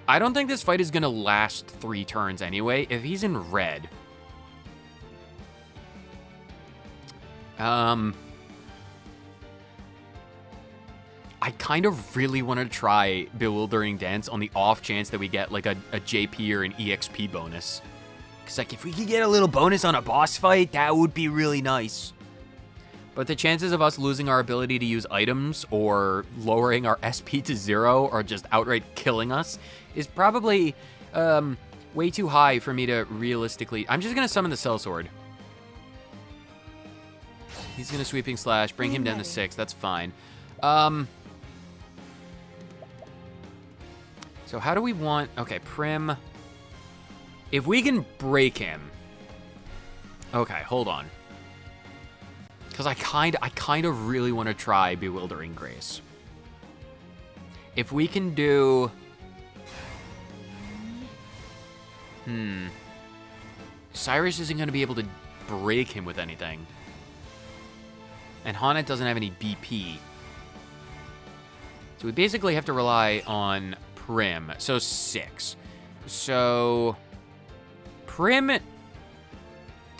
I don't think this fight is going to last 3 turns anyway, if he's in red. I kind of really want to try Bewildering Dance on the off chance that we get like a JP or an EXP bonus. Because like if we could get a little bonus on a boss fight, that would be really nice. But the chances of us losing our ability to use items or lowering our SP to 0 or just outright killing us is probably way too high for me to realistically... I'm just going to summon the Sellsword. He's going to Sweeping Slash, bring him down to 6. That's fine. So how do we want... Okay, Prim. If we can break him... Okay, hold on. Because I kind of really want to try Bewildering Grace. If we can do... Cyrus isn't going to be able to break him with anything. And Haunted doesn't have any BP. So we basically have to rely on Prim. So 6. So... Prim...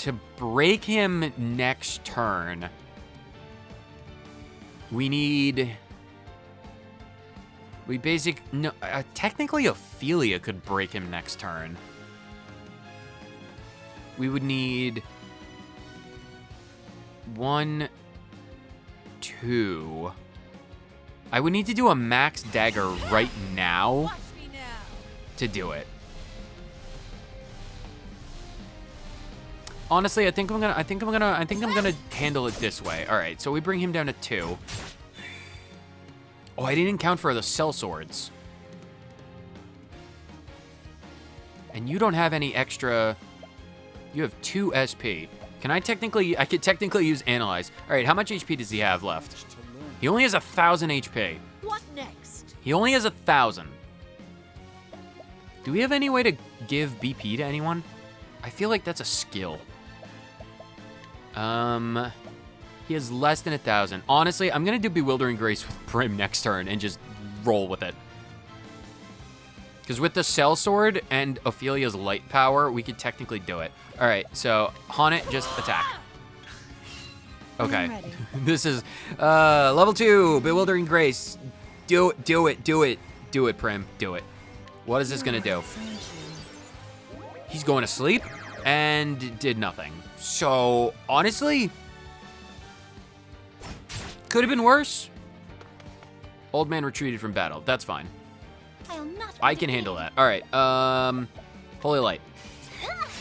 to break him next turn, we need... technically Ophelia could break him next turn. We would need 1, 2. I would need to do a max dagger right now Watch me now. to do it. Honestly, I think I'm gonna handle it this way. All right, so we bring him down to 2. Oh, I didn't count for the cell swords. And you don't have any extra. You have 2 SP. I could technically use Analyze. All right, how much HP does he have left? He only has 1,000 HP. What next? He only has 1,000. Do we have any way to give BP to anyone? I feel like that's a skill. He has less than 1,000. Honestly, I'm gonna do Bewildering Grace with Prim next turn and just roll with it. Because with the Cell Sword and Ophelia's Light Power, we could technically do it. All right, so Haunted, just attack. Okay, I'm ready. this is level 2, Bewildering Grace. Do it, Prim, do it. What is this gonna do? He's going to sleep and did nothing. So honestly, could have been worse. Old man retreated from battle. That's fine. I'll not I can handle that. All right. Holy Light.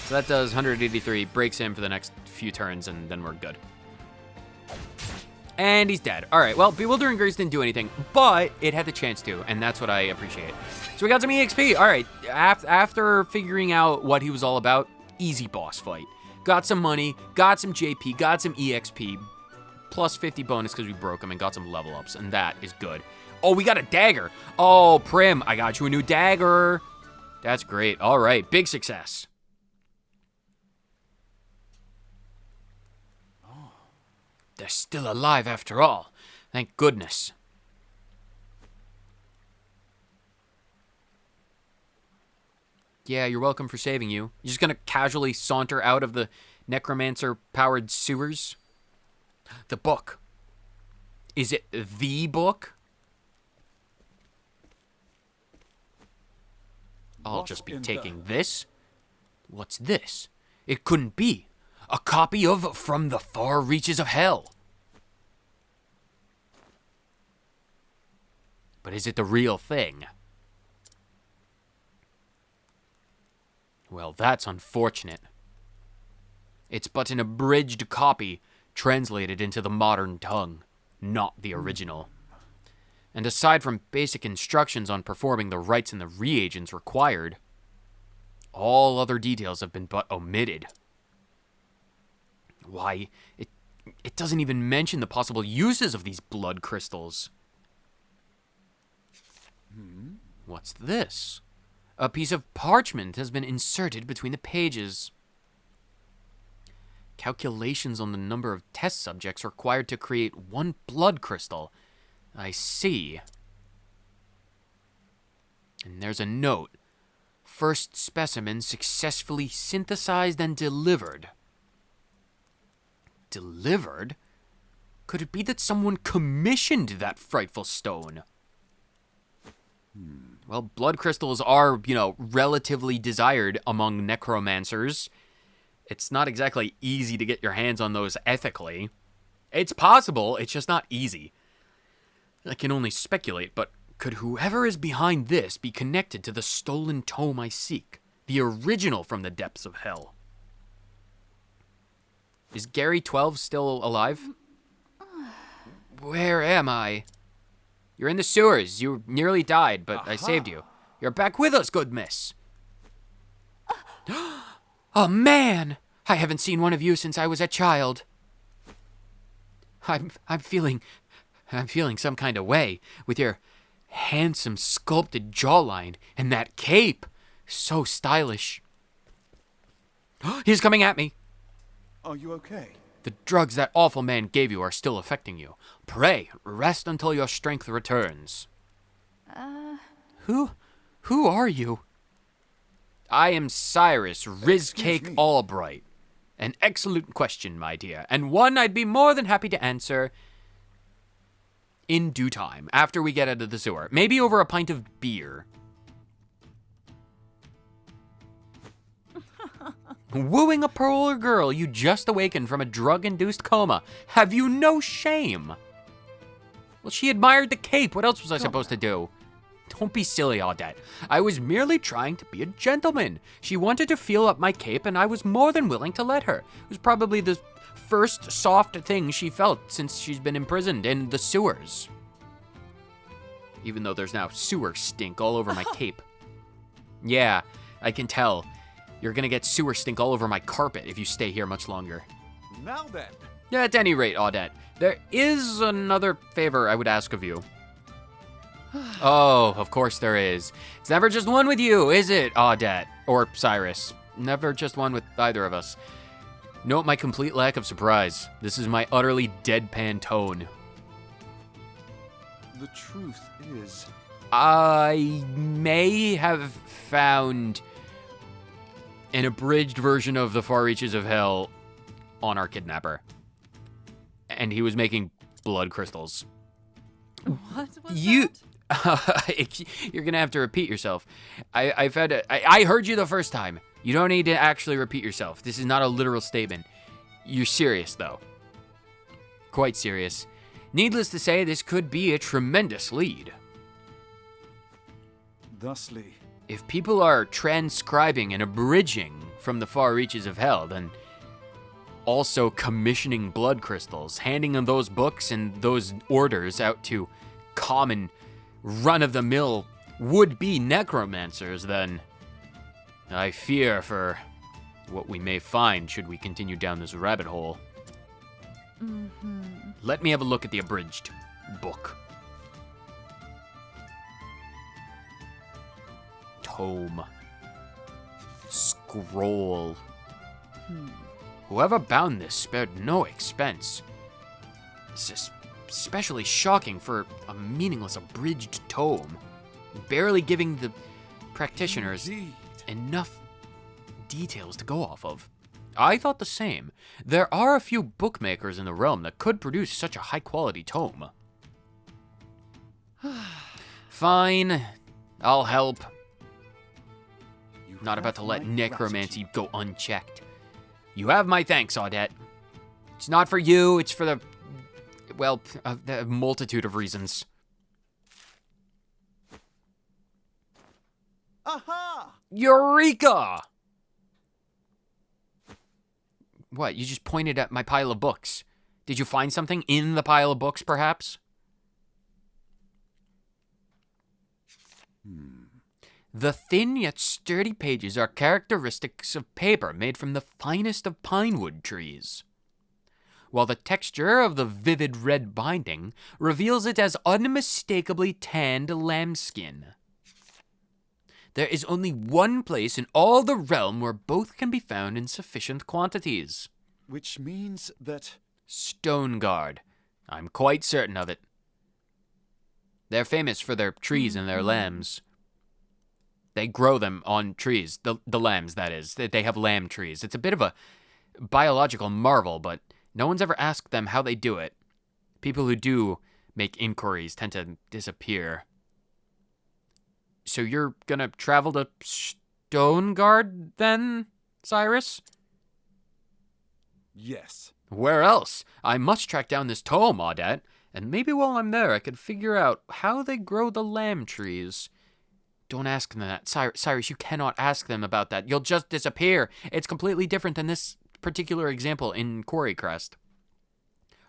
So that does 183. Breaks him for the next few turns, and then we're good. And he's dead. All right. Well, Bewildering Grace didn't do anything, but it had the chance to, and that's what I appreciate. So we got some EXP. All right. After figuring out what he was all about, easy boss fight. Got some money, got some JP, got some EXP, plus 50 bonus because we broke him, and got some level ups, and that is good. Oh, we got a dagger. Oh, Prim, I got you a new dagger. That's great. All right, big success. Oh, they're still alive after all. Thank goodness. Yeah, you're welcome for saving you. You're just gonna casually saunter out of the necromancer-powered sewers? The book. Is it the book? I'll What just be in taking this. What's this? It couldn't be. A copy of From the Far Reaches of Hell. But is it the real thing? Well, that's unfortunate. It's but an abridged copy translated into the modern tongue, not the original. And aside from basic instructions on performing the rites and the reagents required, all other details have been but omitted. Why, it doesn't even mention the possible uses of these blood crystals. What's this? A piece of parchment has been inserted between the pages. Calculations on the number of test subjects required to create 1 blood crystal. I see. And there's a note. First specimen successfully synthesized and delivered. Delivered? Could it be that someone commissioned that frightful stone? Well, blood crystals are, relatively desired among necromancers. It's not exactly easy to get your hands on those ethically. It's possible, it's just not easy. I can only speculate, but could whoever is behind this be connected to the stolen tome I seek? The original from the depths of hell? Is Gary 12 still alive? Where am I? You're in the sewers. You nearly died, but I saved you. You're back with us, good miss. Oh, man! I haven't seen one of you since I was a child. I'm feeling some kind of way with your handsome sculpted jawline and that cape. So stylish. He's coming at me. Are you okay? The drugs that awful man gave you are still affecting you. Pray, rest until your strength returns. Who are you? I am Cyrus, Rizcake me. Albright, An excellent question, my dear, and one I'd be more than happy to answer in due time, after we get out of the sewer. Maybe over a pint of beer. Wooing a poor girl you just awakened from a drug-induced coma. Have you no shame? Well, she admired the cape. What else was I supposed to do? Don't be silly, Audette. I was merely trying to be a gentleman. She wanted to feel up my cape, and I was more than willing to let her. It was probably the first soft thing she felt since she's been imprisoned in the sewers. Even though there's now sewer stink all over my cape. Yeah, I can tell. You're gonna get sewer stink all over my carpet if you stay here much longer. Now then. At any rate, Audette, there is another favor I would ask of you. Oh, of course there is. It's never just one with you, is it, Audette? Or Cyrus. Never just one with either of us. Note my complete lack of surprise. This is my utterly deadpan tone. The truth is, I may have found an abridged version of The Far Reaches of Hell on our kidnapper. And he was making blood crystals. What was that? You're gonna have to repeat yourself. I heard you the first time. You don't need to actually repeat yourself. This is not a literal statement. You're serious, though. Quite serious. Needless to say, this could be a tremendous lead. thusly, If people are transcribing and abridging from the far reaches of hell, then also commissioning blood crystals, handing them those books and those orders out to common, run-of-the-mill would-be necromancers, then I fear for what we may find should we continue down this rabbit hole. Let me have a look at the abridged book. Tome. Scroll. Whoever bound this spared no expense. This is especially shocking for a meaningless abridged tome, barely giving the practitioners indeed. enough details to go off of. I thought the same. There are a few bookmakers in the realm that could produce such a high-quality tome. Fine, I'll help. You Not about have to let my necromancy gratitude. go unchecked. You have my thanks, Audette. It's not for you, it's for the multitude of reasons. Aha! Eureka! What, you just pointed at my pile of books. Did you find something in the pile of books, perhaps? The thin yet sturdy pages are characteristics of paper made from the finest of pinewood trees, while the texture of the vivid red binding reveals it as unmistakably tanned lambskin. There is only one place in all the realm where both can be found in sufficient quantities. Which means that Stoneguard. I'm quite certain of it. They're famous for their trees and their lambs. They grow them on trees, the lambs, that is. They have lamb trees. It's a bit of a biological marvel, but no one's ever asked them how they do it. People who do make inquiries tend to disappear. So you're gonna travel to Stoneguard then, Cyrus? yes. Where else? I must track down this tome, Audette, and maybe while I'm there I could figure out how they grow the lamb trees. Don't ask them that. Cyrus, you cannot ask them about that. You'll just disappear. It's completely different than this particular example in Quarry Crest.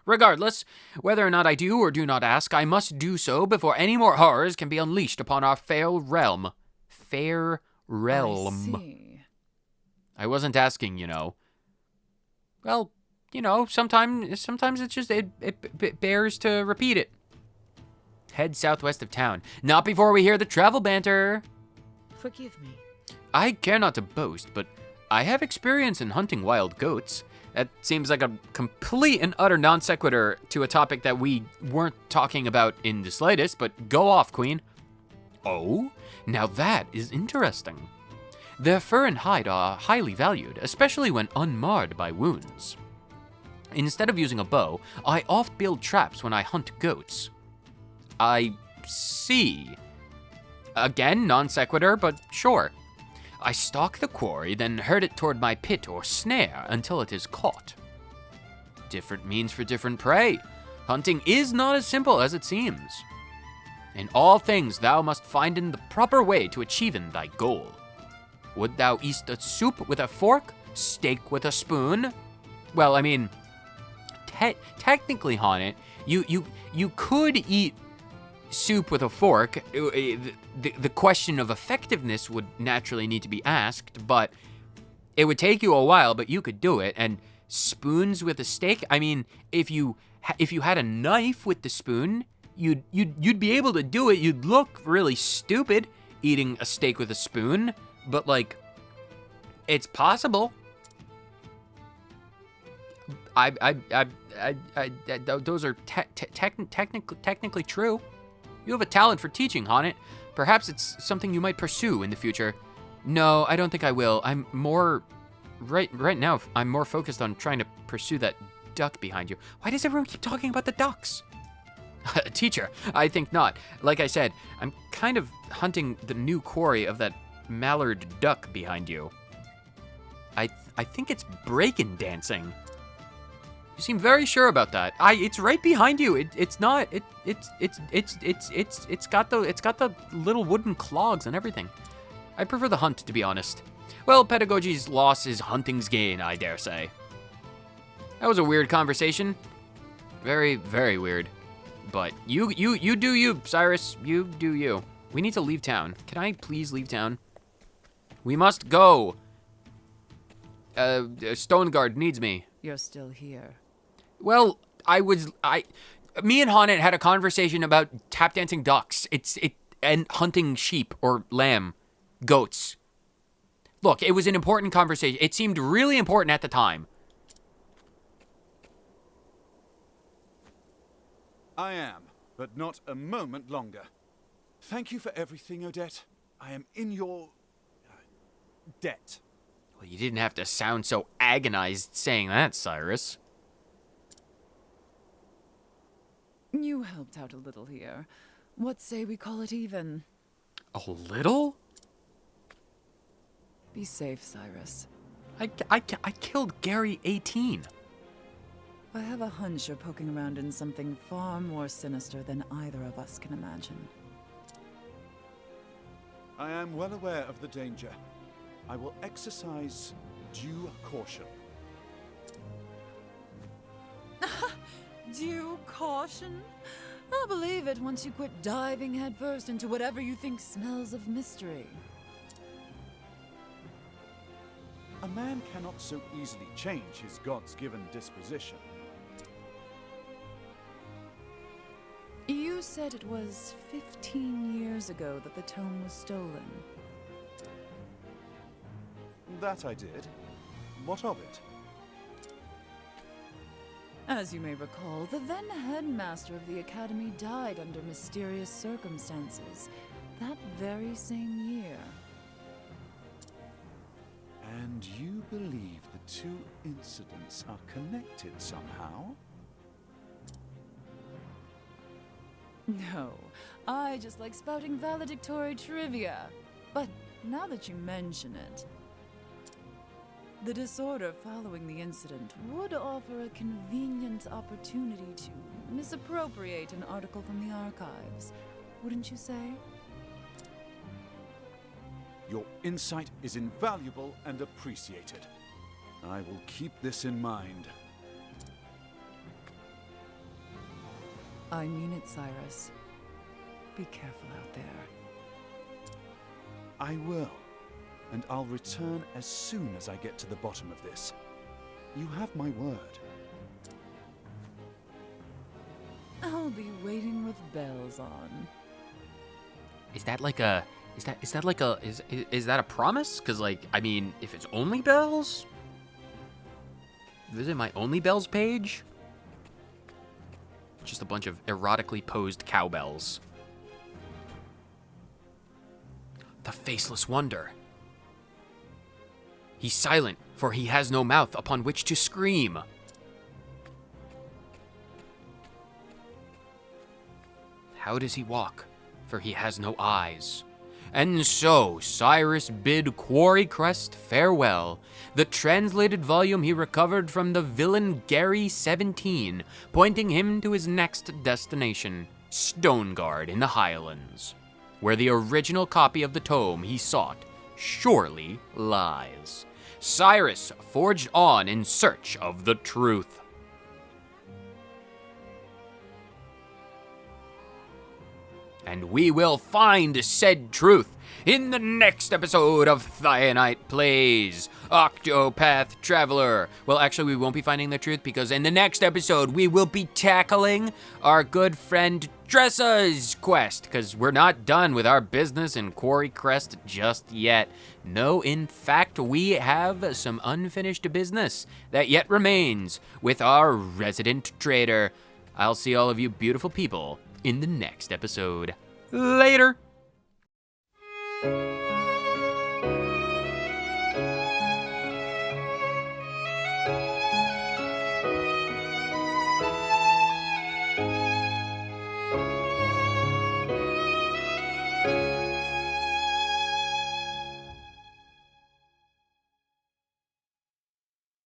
Regardless, whether or not I do or do not ask, I must do so before any more horrors can be unleashed upon our fair realm. Fair realm. I see. I wasn't asking, you know. Well, you know, sometimes it's just, it bears to repeat it. Head southwest of town. Not before we hear the travel banter. Forgive me. I care not to boast, but I have experience in hunting wild goats. That seems like a complete and utter non sequitur to a topic that we weren't talking about in the slightest, but go off, Queen. Oh, now that is interesting. Their fur and hide are highly valued, especially when unmarred by wounds. Instead of using a bow, I oft build traps when I hunt goats. I see. Again, non sequitur, but sure. I stalk the quarry, then herd it toward my pit or snare until it is caught. Different means for different prey. Hunting is not as simple as it seems. In all things thou must find in the proper way to achieving thy goal. Would thou eat a soup with a fork, steak with a spoon? Well, I mean, technically, Haunted, you could eat soup with a fork. The question of effectiveness would naturally need to be asked, but it would take you a while, but you could do it. And spoons with a steak, I mean, if you had a knife with the spoon, you'd be able to do it. You'd look really stupid eating a steak with a spoon, but like, it's possible. Those are technically true. You have a talent for teaching, Haunted. Perhaps it's something you might pursue in the future. No, I don't think I will. I'm more right now. I'm more focused on trying to pursue that duck behind you. Why does everyone keep talking about the ducks? Teacher, I think not. Like I said, I'm kind of hunting the new quarry of that mallard duck behind you. I think it's breaking dancing. You seem very sure about that. It's right behind you. It's got the little wooden clogs and everything. I prefer the hunt, to be honest. Well, pedagogy's loss is hunting's gain, I dare say. That was a weird conversation. Very, very weird. But you do you, Cyrus. You do you. We need to leave town. Can I please leave town? We must go. Stoneguard needs me. You're still here. Well, me and Haunted had a conversation about tap dancing ducks. And hunting sheep or lamb, goats. Look, it was an important conversation. It seemed really important at the time. I am, but not a moment longer. Thank you for everything, Odette. I am in your debt. Well, you didn't have to sound so agonized saying that, Cyrus. You helped out a little here. What say we call it even? A little? Be safe, Cyrus. I killed Gary 18. I have a hunch you're poking around in something far more sinister than either of us can imagine. I am well aware of the danger. I will exercise due caution. Due caution? I'll believe it once you quit diving headfirst into whatever you think smells of mystery. A man cannot so easily change his God's-given disposition. You said it was 15 years ago that the tome was stolen. That I did. What of it? As you may recall, the then headmaster of the academy died under mysterious circumstances that very same year. And you believe the two incidents are connected somehow? No, I just like spouting valedictory trivia. But now that you mention it, the disorder following the incident would offer a convenient opportunity to misappropriate an article from the archives, wouldn't you say? Your insight is invaluable and appreciated. I will keep this in mind. I mean it, Cyrus. Be careful out there. I will. And I'll return as soon as I get to the bottom of this. You have my word. I'll be waiting with bells on. Is that like a is that a promise? Cuz like, I mean, if it's only bells, visit my only bells page. Just a bunch of erotically posed cowbells. The Faceless Wonder. He's silent, for he has no mouth upon which to scream. How does he walk? For he has no eyes. And so Cyrus bid Quarry Crest farewell. The translated volume he recovered from the villain Gary 17, pointing him to his next destination, Stoneguard in the Highlands, where the original copy of the tome he sought surely lies. Cyrus forged on in search of the truth. And we will find said truth in the next episode of Thionite Plays Octopath Traveler. Well, actually, we won't be finding the truth because in the next episode, we will be tackling our good friend Tressa's quest because we're not done with our business in Quarry Crest just yet. No, in fact, we have some unfinished business that yet remains with our resident trader. I'll see all of you beautiful people in the next episode. Later!